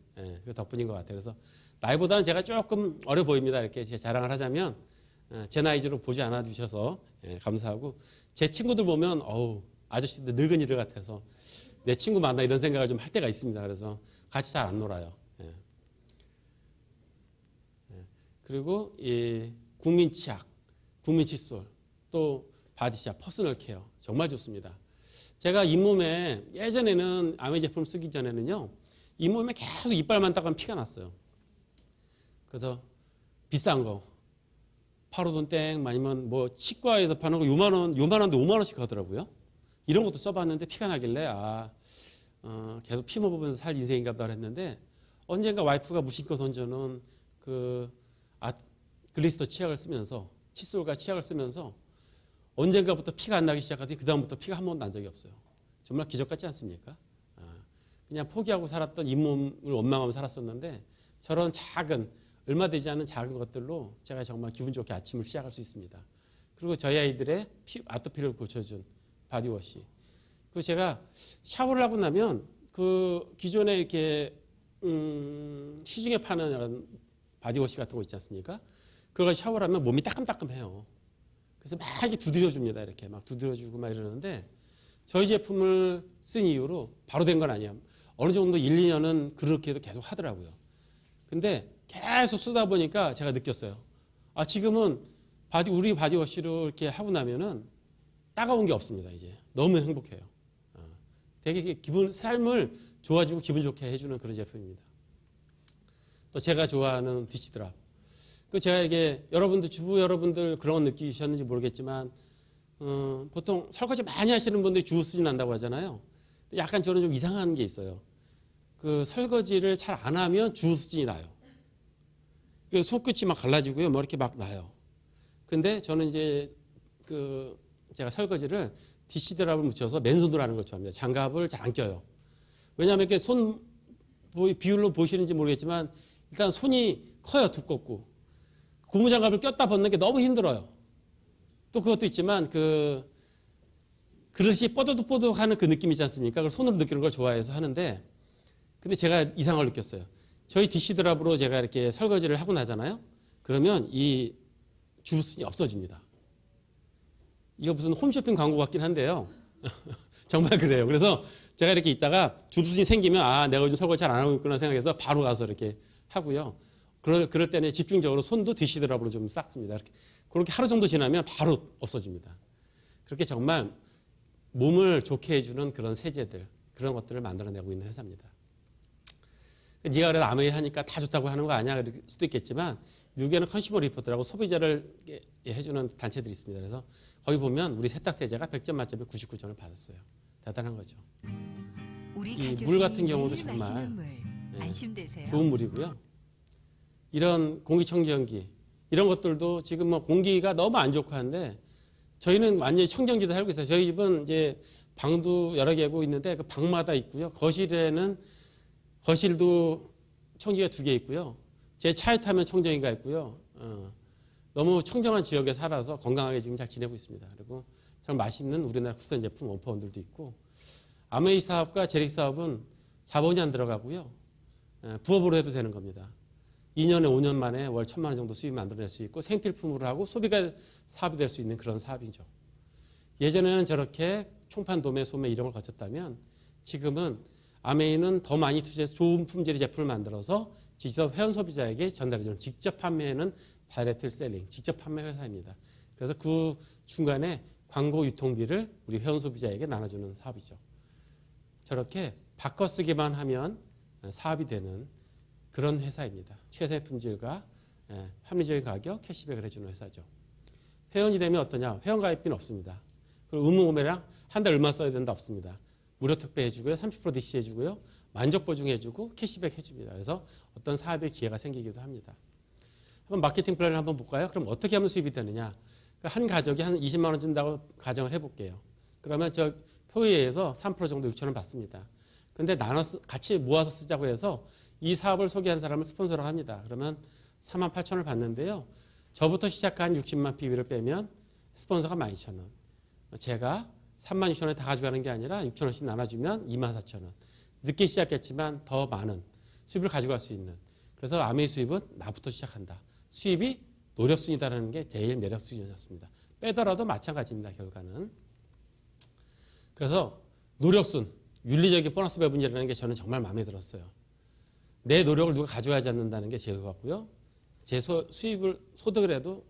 그 덕분인 것 같아요. 그래서 나이보다는 제가 조금 어려 보입니다. 이렇게 제 자랑을 하자면 제 나이로 보지 않아 주셔서 감사하고 제 친구들 보면 아저씨들 늙은이들 같아서 내 친구 만나 이런 생각을 좀 할 때가 있습니다. 그래서 같이 잘 안 놀아요. 그리고 이 국민치약, 국민칫솔, 또 바디샵, 퍼스널 케어 정말 좋습니다. 제가 잇몸에 예전에는 아메 제품 쓰기 전에는요. 잇몸에 계속 이빨만 닦으면 피가 났어요. 그래서 비싼 거 파로돈 땡 아니면 뭐 치과에서 파는 거 요만원데 5만원씩 하더라고요. 이런 것도 써봤는데 피가 나길래 계속 피 먹으면서 살 인생인가 보다 했는데 언젠가 와이프가 무심코 던져놓은 글리스터 치약을 쓰면서 칫솔과 치약을 쓰면서 언젠가부터 피가 안 나기 시작하더니 그 다음부터 피가 한 번도 난 적이 없어요. 정말 기적 같지 않습니까? 그냥 포기하고 살았던 잇몸을 원망하며 살았었는데 저런 작은 얼마 되지 않은 작은 것들로 제가 정말 기분 좋게 아침을 시작할 수 있습니다. 그리고 저희 아이들의 아토피를 고쳐준 바디워시. 그리고 제가 샤워를 하고 나면 기존에 이렇게 시중에 파는 바디워시 같은 거 있지 않습니까? 그걸 샤워를 하면 몸이 따끔따끔해요. 그래서 막 이렇게 두드려줍니다. 이렇게 막 두드려주고 막 이러는데 저희 제품을 쓴 이후로 바로 된 건 아니에요. 어느 정도 1, 2년은 그렇게도 계속 하더라고요. 근데 계속 쓰다 보니까 제가 느꼈어요. 지금은 우리 바디워시로 이렇게 하고 나면은 따가운 게 없습니다. 이제 너무 행복해요. 되게 삶을 좋아지고 기분 좋게 해주는 그런 제품입니다. 또 제가 좋아하는 디시드랍. 제가 이게 주부 여러분들 그런 거 느끼셨는지 모르겠지만 보통 설거지 많이 하시는 분들이 주부수진 난다고 하잖아요. 약간 저는 좀 이상한 게 있어요. 설거지를 잘 안 하면 주부수진이 나요. 손끝이 막 갈라지고요. 뭐 이렇게 막 나요. 근데 저는 이제 제가 설거지를 디시드랍을 묻혀서 맨손으로 하는 걸 좋아합니다. 장갑을 잘 안 껴요. 왜냐하면 이렇게 비율로 보시는지 모르겠지만 일단 손이 커요. 두껍고. 고무장갑을 꼈다 벗는 게 너무 힘들어요. 또 그것도 있지만 그릇이 뽀득뽀득하는 그 느낌 있지 않습니까? 그걸 손으로 느끼는 걸 좋아해서 하는데 근데 제가 이상을 느꼈어요. 저희 디시드랍으로 제가 이렇게 설거지를 하고 나잖아요. 그러면 이 주부수진이 없어집니다. 이거 무슨 홈쇼핑 광고 같긴 한데요. 정말 그래요. 그래서 제가 이렇게 있다가 주부수진이 생기면 내가 요즘 설거지 잘 안 하고 있구나 생각해서 바로 가서 이렇게 하고요. 그럴 때는 집중적으로 손도 디시드랍으로 좀 싹습니다. 그렇게 하루 정도 지나면 바로 없어집니다. 그렇게 정말 몸을 좋게 해주는 그런 세제들, 그런 것들을 만들어내고 있는 회사입니다. 네가 그래도 아메이 하니까 다 좋다고 하는 거 아니야? 그럴 수도 있겠지만 미국에는 컨슈머 리포트라고 소비자를 해주는 단체들이 있습니다. 그래서 거기 보면 우리 세탁 세제가 100점 만점에 99점을 받았어요. 대단한 거죠. 이 물 같은 경우도 정말 좋은 물이고요. 이런 공기청정기 이런 것들도 지금 뭐 공기가 너무 안 좋고 한데 저희는 완전히 청정지대 살고 있어요. 저희 집은 이제 방도 여러 개고 있는데 그 방마다 있고요. 거실도 청정기가 2개 있고요. 제 차에 타면 청정기가 있고요. 너무 청정한 지역에 살아서 건강하게 지금 잘 지내고 있습니다. 그리고 정말 맛있는 우리나라 국산 제품 원파원들도 있고 아메이 사업과 제릭 사업은 자본이 안 들어가고요. 부업으로 해도 되는 겁니다. 2년에 5년 만에 월 1,000만 원 정도 수입 만들어낼 수 있고 생필품으로 하고 소비가 사업이 될 수 있는 그런 사업이죠. 예전에는 저렇게 총판, 도매, 소매 이런 걸 거쳤다면 지금은 아메이는 더 많이 투자해서 좋은 품질의 제품을 만들어서 직접 회원 소비자에게 전달해주는 직접 판매는 다이렉트 셀링, 직접 판매 회사입니다. 그래서 그 중간에 광고 유통비를 우리 회원 소비자에게 나눠주는 사업이죠. 저렇게 바꿔 쓰기만 하면 사업이 되는 그런 회사입니다. 최상의 품질과 합리적인 가격, 캐시백을 해주는 회사죠. 회원이 되면 어떠냐? 회원가입비는 없습니다. 그리고 의무구매랑 한 달 얼마 써야 된다 없습니다. 무료 택배 해주고요. 30% DC 해주고요. 만족 보증 해주고 캐시백 해줍니다. 그래서 어떤 사업의 기회가 생기기도 합니다. 한번 마케팅 플랜을 한번 볼까요? 그럼 어떻게 하면 수입이 되느냐? 한 가족이 한 20만 원 준다고 가정을 해볼게요. 그러면 저 표에 의해서 3% 정도 6천 원 받습니다. 근데 같이 모아서 쓰자고 해서 이 사업을 소개한 사람을 스폰서로 합니다. 그러면 4만 8천 원을 받는데요. 저부터 시작한 60만 PB를 빼면 스폰서가 12,000원. 제가 3만 6천 원에 다 가져가는 게 아니라 6천 원씩 나눠주면 2만 4천 원. 늦게 시작했지만 더 많은 수입을 가져갈 수 있는. 그래서 아메이 수입은 나부터 시작한다. 수입이 노력순이다라는 게 제일 매력순이었습니다. 빼더라도 마찬가지입니다. 결과는. 그래서 노력순, 윤리적인 보너스 배분이라는 게 저는 정말 마음에 들었어요. 내 노력을 누가 가져가지 않는다는 게 제일 같고요. 제 수입을 소득을 해도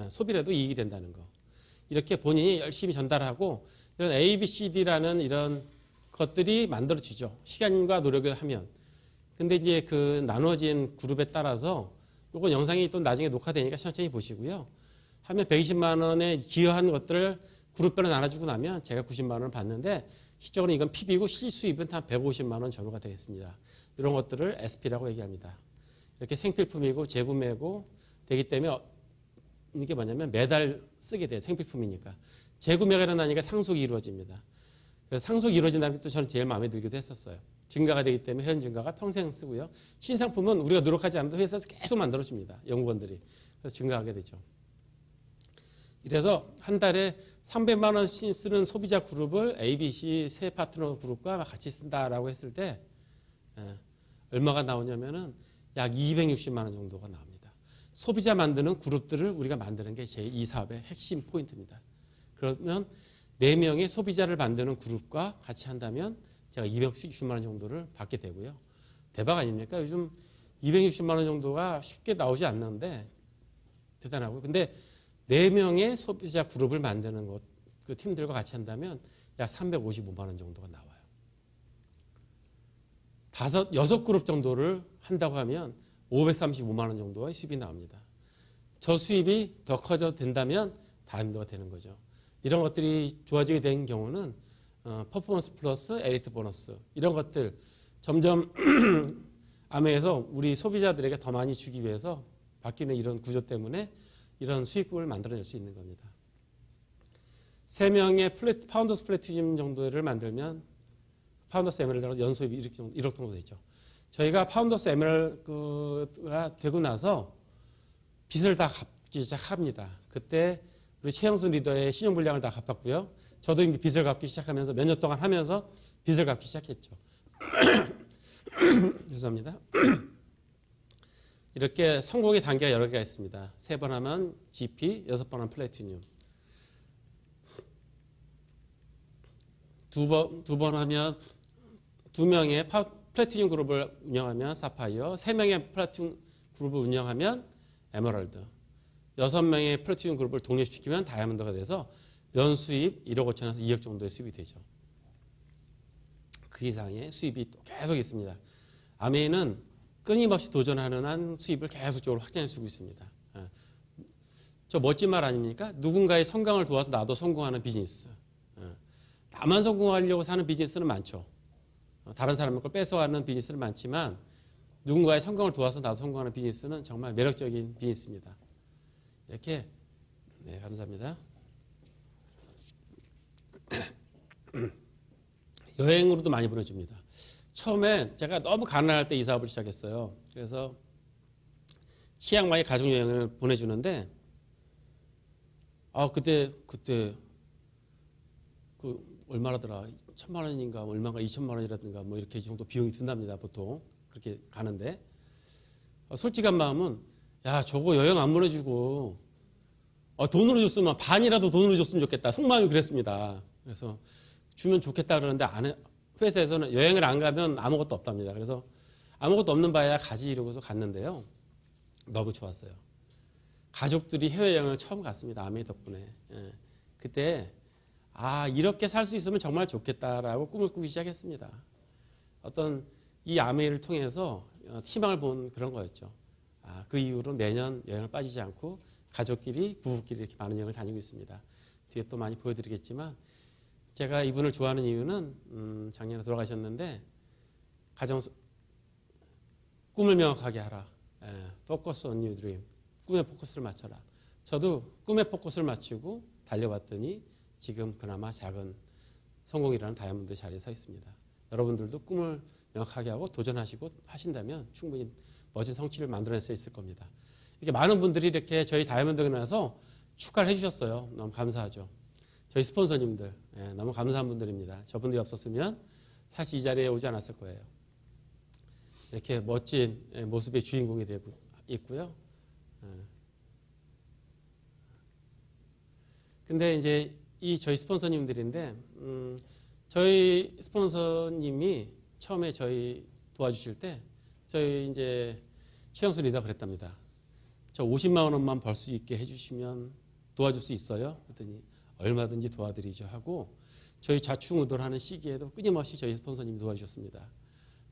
소비를 해도 이익이 된다는 거. 이렇게 본인이 열심히 전달하고 이런 A, B, C, D라는 이런 것들이 만들어지죠. 시간과 노력을 하면. 근데 이제 그 나눠진 그룹에 따라서 이건 영상이 또 나중에 녹화되니까 천천히 보시고요. 하면 120만 원에 기여한 것들을 그룹별로 나눠주고 나면 제가 90만 원을 받는데 실적으로 이건 PB고 실수입은 한 150만 원 전후가 되겠습니다. 이런 것들을 SP라고 얘기합니다. 이렇게 생필품이고 재구매고 되기 때문에 이게 뭐냐면 매달 쓰게 돼요. 생필품이니까. 재구매가 일어나니까 상속이 이루어집니다. 그래서 상속이 이루어진다는 게 또 저는 제일 마음에 들기도 했었어요. 증가가 되기 때문에 회원 증가가 평생 쓰고요. 신상품은 우리가 노력하지 않아도 회사에서 계속 만들어줍니다. 연구원들이. 그래서 증가하게 되죠. 이래서 한 달에 300만 원씩 쓰는 소비자 그룹을 ABC 세 파트너 그룹과 같이 쓴다라고 했을 때 얼마가 나오냐면은 약 260만 원 정도가 나옵니다. 소비자 만드는 그룹들을 우리가 만드는 게 제 이 사업의 핵심 포인트입니다. 그러면 4명의 소비자를 만드는 그룹과 같이 한다면 제가 260만 원 정도를 받게 되고요. 대박 아닙니까? 요즘 260만 원 정도가 쉽게 나오지 않는데 대단하고요. 근데 4명의 소비자 그룹을 만드는 것, 그 팀들과 같이 한다면 약 355만 원 정도가 나와요. 6 그룹 정도를 한다고 하면 535만 원 정도의 수입이 나옵니다. 저 수입이 더 커져 된다면 다음도가 되는 거죠. 이런 것들이 좋아지게 된 경우는 퍼포먼스 플러스 엘리트 보너스 이런 것들 점점 아메에서 우리 소비자들에게 더 많이 주기 위해서 바뀌는 이런 구조 때문에 이런 수익을 만들어낼 수 있는 겁니다. 3명의 파운더스 플래티넘 정도를 만들면 파운더스 에메랄드가 연수입이 1억 정도 되죠. 저희가 파운더스 에메랄드가 되고 나서 빚을 다 갚기 시작합니다. 그때 우리 최영순 리더의 신용불량을 다 갚았고요. 저도 이미 빚을 갚기 시작하면서 몇 년 동안 하면서 빚을 갚기 시작했죠. 죄송합니다. 이렇게 성공의 단계가 여러 개가 있습니다. 3번 하면 GP, 6번 하면 플래티늄. 2번 하면 2명의 플래티늄 그룹을 운영하면 사파이어, 3명의 그룹을 운영하면 에메랄드. 6명의 플래티늄 그룹을 독립시키면 다이아몬드가 돼서 연 수입 1억 5천에서 2억 정도의 수입이 되죠. 그 이상의 수입이 또 계속 있습니다. 아메이는 끊임없이 도전하는 한 수입을 계속적으로 확장해 주고 있습니다. 저 멋진 말 아닙니까? 누군가의 성공을 도와서 나도 성공하는 비즈니스. 나만 성공하려고 사는 비즈니스는 많죠. 다른 사람의 걸 뺏어가는 비즈니스는 많지만 누군가의 성공을 도와서 나도 성공하는 비즈니스는 정말 매력적인 비즈니스입니다. 이렇게 네, 감사합니다. 여행으로도 많이 보내줍니다. 처음에 제가 너무 가난할 때 이 사업을 시작했어요. 그래서 치앙마이 가족여행을 보내주는데 그때 그 얼마라더라 1,000만 원인가 얼마가 2,000만 원이라든가 뭐 이렇게 정도 비용이 든답니다. 보통 그렇게 가는데 솔직한 마음은 야 저거 여행 안 보내주고 돈으로 줬으면 반이라도 돈으로 줬으면 좋겠다. 속마음이 그랬습니다. 그래서 주면 좋겠다 그러는데 회사에서는 여행을 안 가면 아무것도 없답니다. 그래서 아무것도 없는 바에야 가지 이러고서 갔는데요. 너무 좋았어요. 가족들이 해외여행을 처음 갔습니다. 아메이 덕분에. 그때 이렇게 살 수 있으면 정말 좋겠다라고 꿈을 꾸기 시작했습니다. 어떤 이 아메이를 통해서 희망을 본 그런 거였죠. 그 이후로 매년 여행을 빠지지 않고 가족끼리 부부끼리 이렇게 많은 여행을 다니고 있습니다. 뒤에 또 많이 보여드리겠지만 제가 이분을 좋아하는 이유는 작년에 돌아가셨는데 꿈을 명확하게 하라. Focus on your dream. 꿈에 포커스를 맞춰라. 저도 꿈에 포커스를 맞추고 달려왔더니 지금 그나마 작은 성공이라는 다이아몬드 자리에 서 있습니다. 여러분들도 꿈을 명확하게 하고 도전하시고 하신다면 충분히 멋진 성취를 만들어낼 수 있을 겁니다. 이렇게 많은 분들이 이렇게 저희 다이아몬드에 나와서 축하를 해주셨어요. 너무 감사하죠. 저희 스폰서님들 너무 감사한 분들입니다. 저분들이 없었으면 사실 이 자리에 오지 않았을 거예요. 이렇게 멋진 모습의 주인공이 되고 있고요. 근데 이제 이 저희 스폰서님들인데 저희 스폰서님이 처음에 저희 도와주실 때 저희 이제 최영수 리더가 그랬답니다. 저 50만 원만 벌 수 있게 해주시면 도와줄 수 있어요? 그랬더니 얼마든지 도와드리죠 하고 저희 좌충우돌 하는 시기에도 끊임없이 저희 스폰서님이 도와주셨습니다.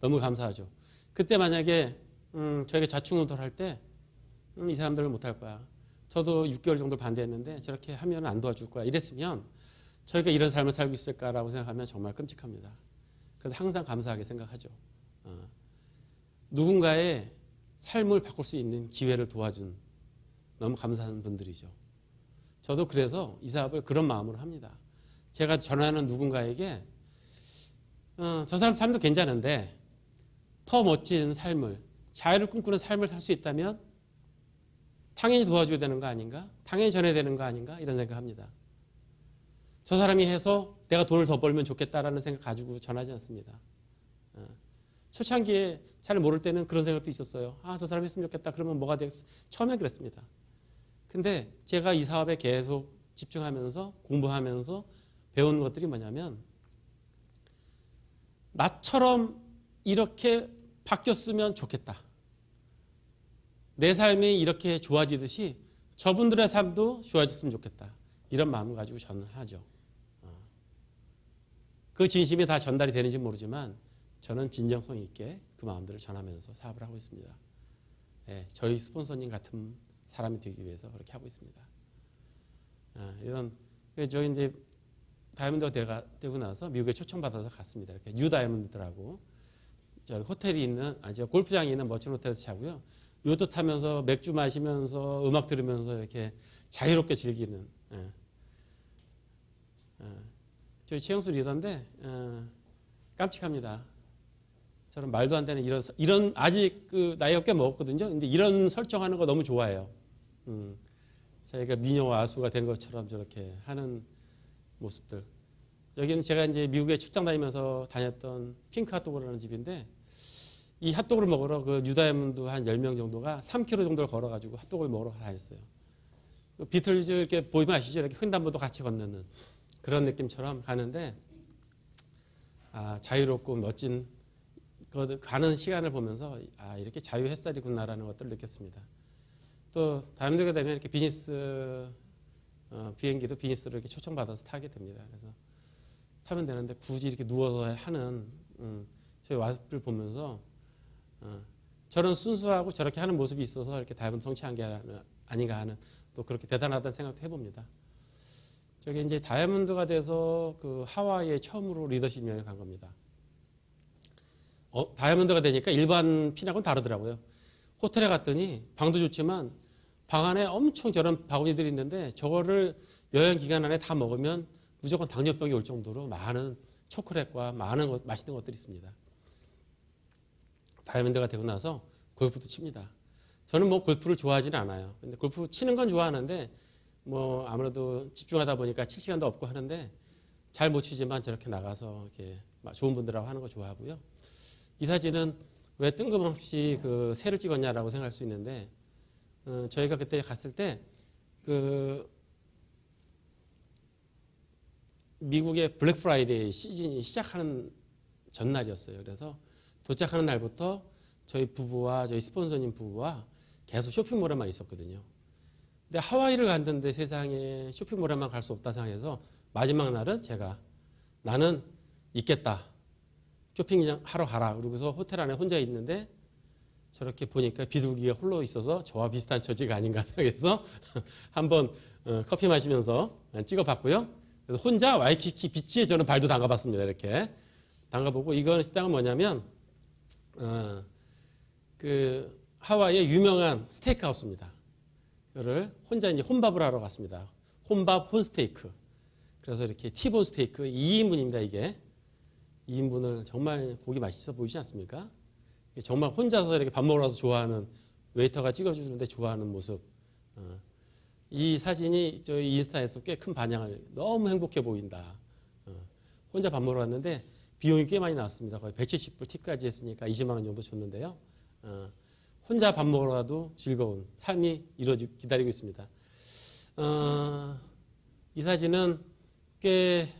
너무 감사하죠. 그때 만약에 저희가 좌충우돌 할 때 이 사람들은 못할 거야. 저도 6개월 정도 반대했는데 저렇게 하면 안 도와줄 거야. 이랬으면 저희가 이런 삶을 살고 있을까라고 생각하면 정말 끔찍합니다. 그래서 항상 감사하게 생각하죠. 누군가의 삶을 바꿀 수 있는 기회를 도와준 너무 감사한 분들이죠. 저도 그래서 이 사업을 그런 마음으로 합니다. 제가 전하는 누군가에게 저 사람 삶도 괜찮은데 더 멋진 삶을 자유를 꿈꾸는 삶을 살 수 있다면 당연히 도와줘야 되는 거 아닌가? 당연히 전해야 되는 거 아닌가? 이런 생각합니다. 저 사람이 해서 내가 돈을 더 벌면 좋겠다라는 생각 가지고 전하지 않습니다. 초창기에 잘 모를 때는 그런 생각도 있었어요. 저 사람 했으면 좋겠다. 그러면 뭐가 되겠어? 처음엔 그랬습니다. 근데 제가 이 사업에 계속 집중하면서 공부하면서 배운 것들이 뭐냐면 나처럼 이렇게 바뀌었으면 좋겠다. 내 삶이 이렇게 좋아지듯이 저분들의 삶도 좋아졌으면 좋겠다. 이런 마음을 가지고 저는 하죠. 그 진심이 다 전달이 되는지 모르지만 저는 진정성 있게 그 마음들을 전하면서 사업을 하고 있습니다. 저희 스폰서님 같은 사람이 되기 위해서 그렇게 하고 있습니다. 저희 이제 다이아몬드가 되고 나서 미국에 초청받아서 갔습니다. 이렇게 뉴 다이아몬드라고 호텔이 있는 골프장이 있는 멋진 호텔에서 자고요. 요트 타면서 맥주 마시면서 음악 들으면서 이렇게 자유롭게 즐기는 저희 최영수 리더인데 깜찍합니다. 저는 말도 안 되는 이런 아직 그 나이가 꽤 먹었거든요. 근데 이런 설정하는 거 너무 좋아해요. 자기가 미녀와 아수가 된 것처럼 저렇게 하는 모습들. 여기는 제가 이제 미국에 출장 다니면서 다녔던 핑크 핫도그라는 집인데 이 핫도그를 먹으러 그 뉴다이아몬드 한 10명 정도가 3km 정도를 걸어가지고 핫도그를 먹으러 다녔어요. 그 비틀즈 이렇게 보이면 아시죠? 이렇게 횡단보도 같이 건너는 그런 느낌처럼 가는데 자유롭고 멋진 그 가는 시간을 보면서 아, 이렇게 자유 햇살이구나라는 것들을 느꼈습니다. 또 다이아몬드가 되면 이렇게 비즈니스 비행기도 비즈니스로 이렇게 초청받아서 타게 됩니다. 그래서 타면 되는데 굳이 이렇게 누워서 하는 저희 와이프를 보면서 저런 순수하고 저렇게 하는 모습이 있어서 이렇게 다이아몬드 성취한 게 아닌가 하는 또 그렇게 대단하다는 생각도 해봅니다. 저게 이제 다이아몬드가 돼서 그 하와이에 처음으로 리더십 여행을 간 겁니다. 다이아몬드가 되니까 일반 핀하고는 다르더라고요. 호텔에 갔더니 방도 좋지만 방 안에 엄청 저런 바구니들이 있는데 저거를 여행 기간 안에 다 먹으면 무조건 당뇨병이 올 정도로 많은 초콜릿과 많은 맛있는 것들이 있습니다. 다이아몬드가 되고 나서 골프도 칩니다. 저는 뭐 골프를 좋아하지는 않아요. 근데 골프 치는 건 좋아하는데 뭐 아무래도 집중하다 보니까 칠 시간도 없고 하는데 잘 못 치지만 저렇게 나가서 이렇게 좋은 분들하고 하는 거 좋아하고요. 이 사진은 왜 뜬금없이 그 새를 찍었냐라고 생각할 수 있는데 저희가 그때 갔을 때 그 미국의 블랙 프라이데이 시즌이 시작하는 전날이었어요. 그래서 도착하는 날부터 저희 부부와 저희 스폰서님 부부와 계속 쇼핑몰에만 있었거든요. 근데 하와이를 갔는데 세상에 쇼핑몰에만 갈 수 없다 생각해서 마지막 날은 제가 나는 있겠다. 쇼핑장 하러 가라. 그러고서 호텔 안에 혼자 있는데 저렇게 보니까 비둘기가 홀로 있어서 저와 비슷한 처지가 아닌가 생각해서 한번 커피 마시면서 찍어봤고요. 그래서 혼자 와이키키 비치에 저는 발도 담가봤습니다. 이렇게 담가보고 이건 식당은 뭐냐면 그 하와이의 유명한 스테이크하우스입니다. 이거를 혼자 이제 혼밥을 하러 갔습니다. 혼밥 혼스테이크. 그래서 이렇게 티본 스테이크 2인분입니다. 이게 2인분을 정말 고기 맛있어 보이지 않습니까? 정말 혼자서 이렇게 밥 먹으러 와서 좋아하는 웨이터가 찍어주는데 좋아하는 모습. 이 사진이 저희 인스타에서 꽤 큰 반향을 너무 행복해 보인다. 혼자 밥 먹으러 왔는데 비용이 꽤 많이 나왔습니다. 거의 170불 팁까지 했으니까 20만 원 정도 줬는데요. 혼자 밥 먹으러 가도 즐거운 삶이 기다리고 있습니다. 이 사진은 꽤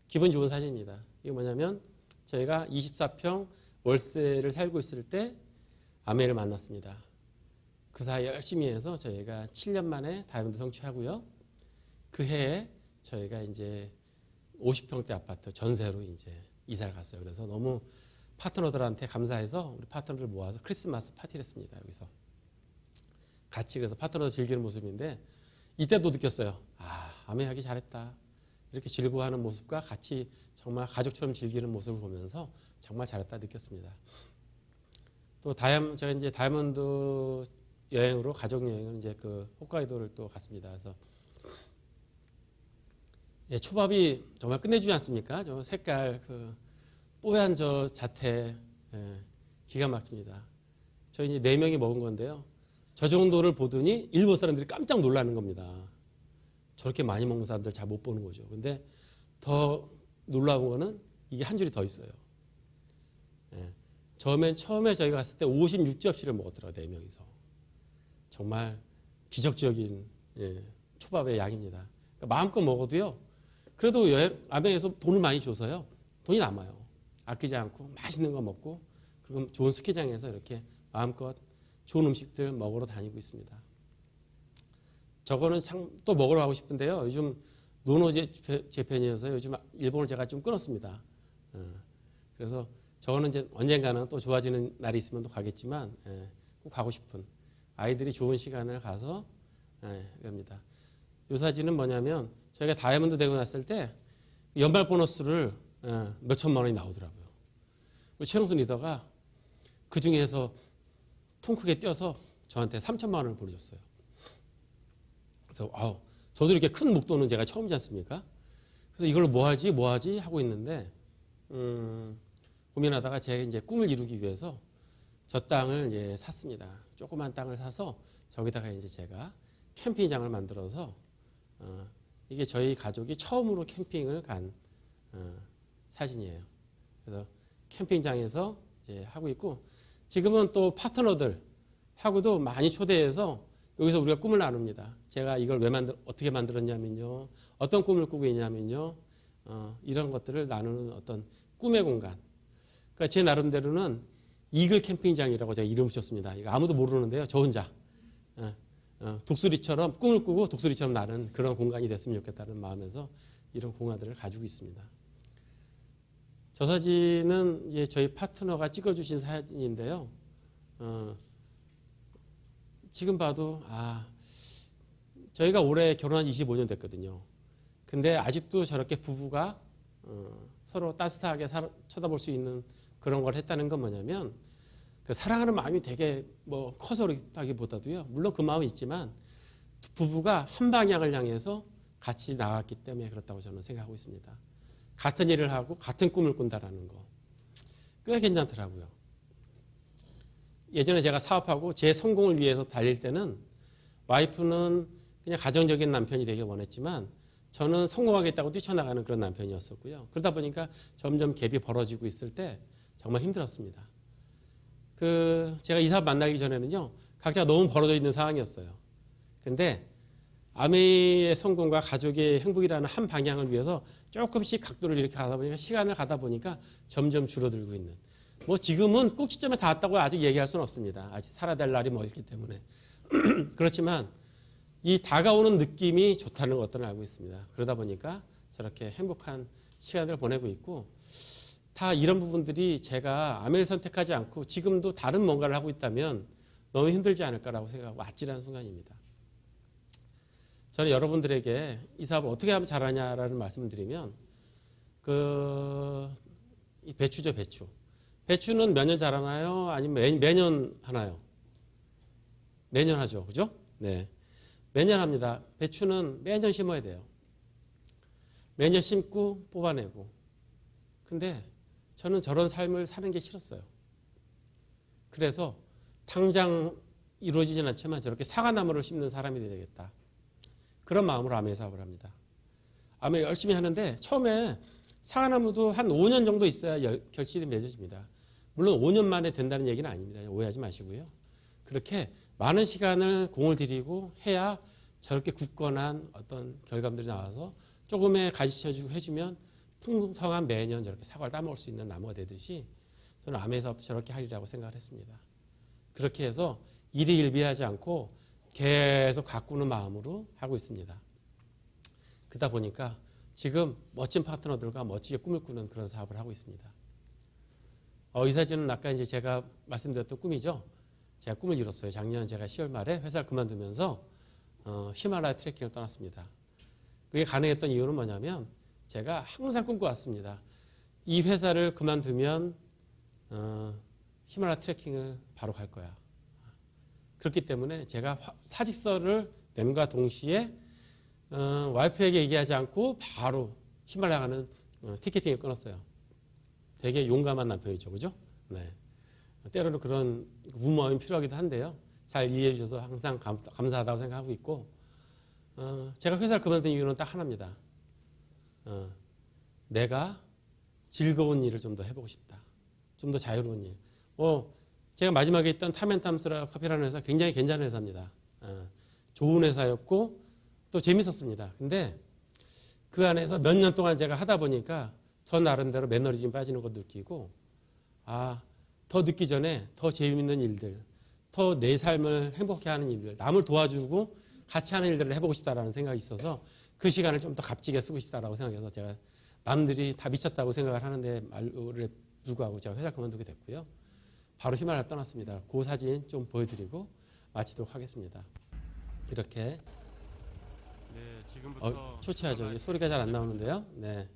기분 좋은 사진입니다. 이게 뭐냐면 저희가 24평 월세를 살고 있을 때 아내를 만났습니다. 그 사이 열심히 해서 저희가 7년 만에 다이아몬드 성취하고요. 그 해에 저희가 이제 50평대 아파트 전세로 이제 이사를 갔어요. 그래서 너무 파트너들한테 감사해서 우리 파트너들 모아서 크리스마스 파티를 했습니다. 여기서 같이 그래서 파트너 즐기는 모습인데 이때도 느꼈어요. 아내 하기 잘했다. 이렇게 즐거워하는 모습과 같이 정말 가족처럼 즐기는 모습을 보면서 정말 잘했다 느꼈습니다. 또 제가 이제 다이아몬드 여행으로 가족 여행을 이제 그 홋카이도를 또 갔습니다. 그래서 초밥이 정말 끝내주지 않습니까? 저 색깔 그 뽀얀 저 자태 기가 막힙니다. 저희 이제 4명이 먹은 건데요. 저 정도를 보더니 일본 사람들이 깜짝 놀라는 겁니다. 저렇게 많이 먹는 사람들 잘 못 보는 거죠. 근데 더 놀라운 거는 이게 한 줄이 더 있어요. 처음에 저희가 갔을 때 56접시를 먹었더라고요. 4명이서. 정말 기적적인 초밥의 양입니다. 그러니까 마음껏 먹어도요. 그래도 아메에서 돈을 많이 줘서요. 돈이 남아요. 아끼지 않고 맛있는 거 먹고 그리고 좋은 스키장에서 이렇게 마음껏 좋은 음식들 먹으러 다니고 있습니다. 저거는 참 또 먹으러 가고 싶은데요. 요즘 노노 재팬이어서 요즘 일본을 제가 좀 끊었습니다. 그래서 저거는 이제 언젠가는 또 좋아지는 날이 있으면 또 가겠지만 꼭 가고 싶은 아이들이 좋은 시간을 가서 합니다. 이 사진은 뭐냐면 저희가 다이아몬드 되고 났을 때 연말 보너스를 몇 천만 원이 나오더라고요. 우리 최영수 리더가 그 중에서 통 크게 뛰어서 저한테 3천만 원을 보내줬어요. 그래서 저도 이렇게 큰 목돈은 제가 처음이지 않습니까? 그래서 이걸 뭐 하지 하고 있는데 고민하다가 제가 이제 꿈을 이루기 위해서 저 땅을 이제 샀습니다. 조그만 땅을 사서 저기다가 이제 제가 캠핑장을 만들어서 이게 저희 가족이 처음으로 캠핑을 간 사진이에요. 그래서 캠핑장에서 이제 하고 있고 지금은 또 파트너들 하고도 많이 초대해서 여기서 우리가 꿈을 나눕니다. 제가 이걸 어떻게 만들었냐면요. 어떤 꿈을 꾸고 있냐면요. 이런 것들을 나누는 어떤 꿈의 공간. 그러니까 제 나름대로는 이글 캠핑장이라고 제가 이름 붙였습니다. 이거 아무도 모르는데요. 저 혼자. 독수리처럼 꿈을 꾸고 독수리처럼 나는 그런 공간이 됐으면 좋겠다는 마음에서 이런 공간들을 가지고 있습니다. 저 사진은 저희 파트너가 찍어주신 사진인데요. 지금 봐도 저희가 올해 결혼한 지 25년 됐거든요. 근데 아직도 저렇게 부부가 서로 따뜻하게 쳐다볼 수 있는 그런 걸 했다는 건 뭐냐면 그 사랑하는 마음이 되게 커서 그렇다기보다도요. 물론 그 마음이 있지만 부부가 한 방향을 향해서 같이 나갔기 때문에 그렇다고 저는 생각하고 있습니다. 같은 일을 하고 같은 꿈을 꾼다라는 거. 꽤 괜찮더라고요. 예전에 제가 사업하고 제 성공을 위해서 달릴 때는 와이프는 그냥 가정적인 남편이 되길 원했지만 저는 성공하겠다고 뛰쳐나가는 그런 남편이었었고요. 그러다 보니까 점점 갭이 벌어지고 있을 때 정말 힘들었습니다. 제가 이 사업 만나기 전에는요, 각자 너무 벌어져 있는 상황이었어요. 근데 아내의 성공과 가족의 행복이라는 한 방향을 위해서 조금씩 각도를 이렇게 가다 보니까 시간을 가다 보니까 점점 줄어들고 있는. 지금은 꼭 시점에 닿았다고 아직 얘기할 수는 없습니다. 아직 살아야 될 날이 멀기 때문에. 그렇지만 이 다가오는 느낌이 좋다는 것들을 알고 있습니다. 그러다 보니까 저렇게 행복한 시간을 보내고 있고 다 이런 부분들이 제가 아내를 선택하지 않고 지금도 다른 뭔가를 하고 있다면 너무 힘들지 않을까라고 생각하고 아찔한 순간입니다. 저는 여러분들에게 이 사업을 어떻게 하면 잘하냐라는 말씀을 드리면 이 배추죠, 배추. 배추는 몇 년 자라나요? 아니면 매년 하나요? 매년 하죠, 그죠? 네, 매년 합니다. 배추는 매년 심어야 돼요. 매년 심고 뽑아내고. 근데 저는 저런 삶을 사는 게 싫었어요. 그래서 당장 이루어지진 않지만 저렇게 사과나무를 심는 사람이 되겠다. 그런 마음으로 아메 사업을 합니다. 아메 열심히 하는데 처음에 사과나무도 한 5년 정도 있어야 결실이 맺어집니다. 물론 5년 만에 된다는 얘기는 아닙니다. 오해하지 마시고요. 그렇게 많은 시간을 공을 들이고 해야 저렇게 굳건한 어떤 결과물이 나와서 조금의 가지쳐주고 해주면 풍성한 매년 저렇게 사과를 따먹을 수 있는 나무가 되듯이 저는 아메 사업도 저렇게 하리라고 생각을 했습니다. 그렇게 해서 일이 일비하지 않고 계속 가꾸는 마음으로 하고 있습니다. 그러다 보니까 지금 멋진 파트너들과 멋지게 꿈을 꾸는 그런 사업을 하고 있습니다. 이 사진은 아까 이제 제가 말씀드렸던 꿈이죠. 제가 꿈을 이뤘어요. 작년 제가 10월 말에 회사를 그만두면서 히말라야 트레킹을 떠났습니다. 그게 가능했던 이유는 뭐냐면 제가 항상 꿈꿔왔습니다. 이 회사를 그만두면 히말라야 트레킹을 바로 갈 거야. 그렇기 때문에 제가 사직서를 냄과 동시에 와이프에게 얘기하지 않고 바로 히말라야 가는 티켓팅을 끊었어요. 되게 용감한 남편이죠. 그죠? 네. 때로는 그런 무모함이 필요하기도 한데요. 잘 이해해 주셔서 항상 감사하다고 생각하고 있고 제가 회사를 그만둔 이유는 딱 하나입니다. 내가 즐거운 일을 좀 더 해보고 싶다. 좀 더 자유로운 일. 제가 마지막에 있던 탐앤탐스라 커피라는 회사 굉장히 괜찮은 회사입니다. 좋은 회사였고 또 재밌었습니다. 근데 그 안에서 몇 년 동안 제가 하다 보니까 저 나름대로 매너리즘 빠지는 것도 느끼고 더 늦기 전에 더 재미있는 일들, 더 내 삶을 행복해 하는 일들, 남을 도와주고 같이 하는 일들을 해보고 싶다라는 생각이 있어서 그 시간을 좀 더 값지게 쓰고 싶다라고 생각해서 제가 남들이 다 미쳤다고 생각을 하는데 말에 불구하고 제가 회사 그만두게 됐고요. 바로 히말라야 떠났습니다. 그 사진 좀 보여드리고 마치도록 하겠습니다. 이렇게 지금부터 초췌하죠. 소리가 잘 안 나오는데요. 네,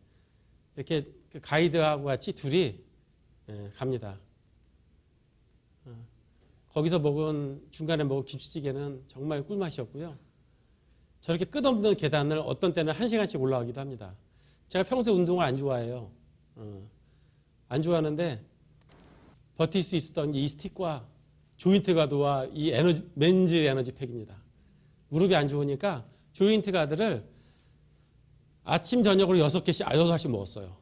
이렇게 그 가이드하고 같이 둘이 갑니다. 거기서 중간에 먹은 김치찌개는 정말 꿀맛이었고요. 저렇게 끝없는 계단을 어떤 때는 1시간씩 올라가기도 합니다. 제가 평소에 운동을 안 좋아해요. 안 좋아하는데 버틸 수 있었던 이 스틱과 조인트 가드와 이 맨즈 에너지 팩입니다. 무릎이 안 좋으니까 조인트 가드를 아침 저녁으로 6알씩 먹었어요.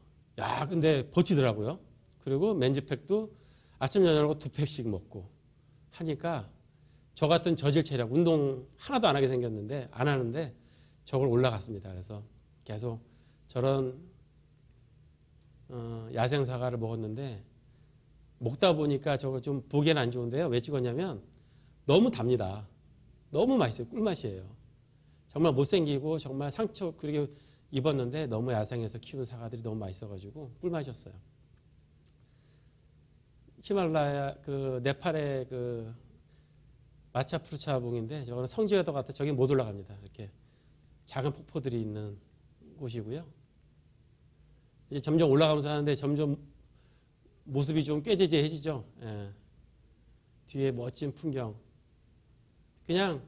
근데 버티더라고요. 그리고 맨즈 팩도 아침 저녁으로 2팩씩 먹고 하니까 저 같은 저질 체력, 운동 하나도 안 하게 생겼는데 안 하는데 저걸 올라갔습니다. 그래서 계속 저런 야생 사과를 먹었는데 먹다 보니까 저거 좀 보기엔 안 좋은데요. 왜 찍었냐면 너무 답니다. 너무 맛있어요. 꿀맛이에요. 정말 못생기고 정말 상처 그렇게 입었는데 너무 야생에서 키운 사과들이 너무 맛있어가지고 꿀맛이었어요. 히말라야 그 네팔의 그 마차 푸르차봉인데 저거는 성지여도 같아 저기 못 올라갑니다. 이렇게 작은 폭포들이 있는 곳이고요. 이제 점점 올라가면서 하는데 점점 모습이 좀 꾀재재해지죠. 예. 뒤에 멋진 풍경. 그냥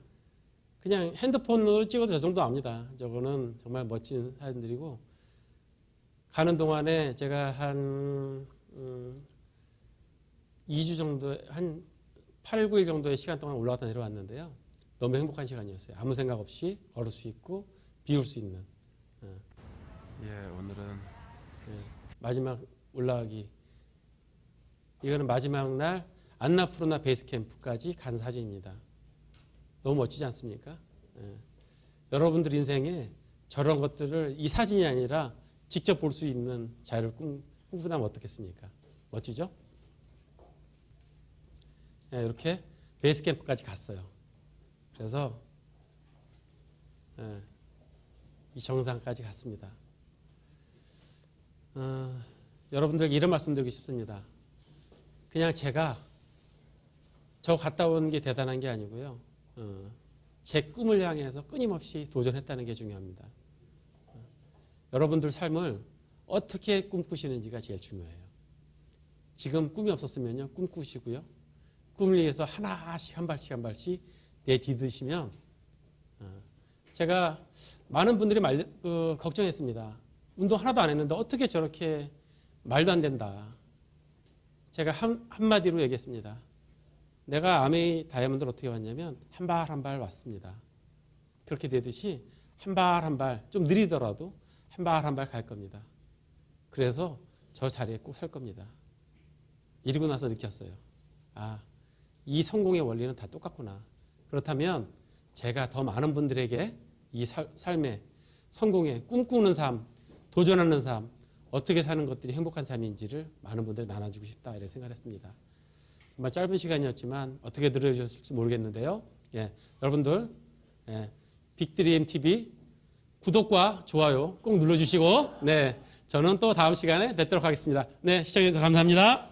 핸드폰으로 찍어도 저 정도 압니다. 저거는 정말 멋진 사진들이고 가는 동안에 제가 한 2주 정도 한 8, 9일 정도의 시간 동안 올라갔다 내려왔는데요. 너무 행복한 시간이었어요. 아무 생각 없이 걸을 수 있고 비울 수 있는. 오늘은 마지막 올라가기. 이거는 마지막 날 안나푸르나 베이스 캠프까지 간 사진입니다. 너무 멋지지 않습니까? 여러분들 인생에 저런 것들을 이 사진이 아니라 직접 볼 수 있는 자유를 꿈꾸다면 어떻겠습니까? 멋지죠? 이렇게 베이스 캠프까지 갔어요. 그래서 이 정상까지 갔습니다. 여러분들에게 이런 말씀 드리고 싶습니다. 그냥 제가 저 갔다 온 게 대단한 게 아니고요. 제 꿈을 향해서 끊임없이 도전했다는 게 중요합니다. 여러분들 삶을 어떻게 꿈꾸시는지가 제일 중요해요. 지금 꿈이 없었으면요. 꿈꾸시고요. 꿈을 위해서 하나씩 한 발씩 내디드시면 제가 많은 분들이 걱정했습니다. 운동 하나도 안 했는데 어떻게 저렇게 말도 안 된다. 제가 한마디로 얘기했습니다. 내가 아메이 다이아몬드를 어떻게 왔냐면 한 발 한 발 왔습니다. 그렇게 되듯이 한 발 한 발 좀 느리더라도 한 발 한 발 갈 겁니다. 그래서 저 자리에 꼭 설 겁니다. 이러고 나서 느꼈어요. 이 성공의 원리는 다 똑같구나. 그렇다면 제가 더 많은 분들에게 이 삶의 성공의 꿈꾸는 삶, 도전하는 삶, 어떻게 사는 것들이 행복한 삶인지를 많은 분들이 나눠주고 싶다 이렇게 생각했습니다. 정말 짧은 시간이었지만 어떻게 들어주셨을지 모르겠는데요. 여러분들 빅드림 TV 구독과 좋아요 꼭 눌러주시고 저는 또 다음 시간에 뵙도록 하겠습니다. 시청해주셔서 감사합니다.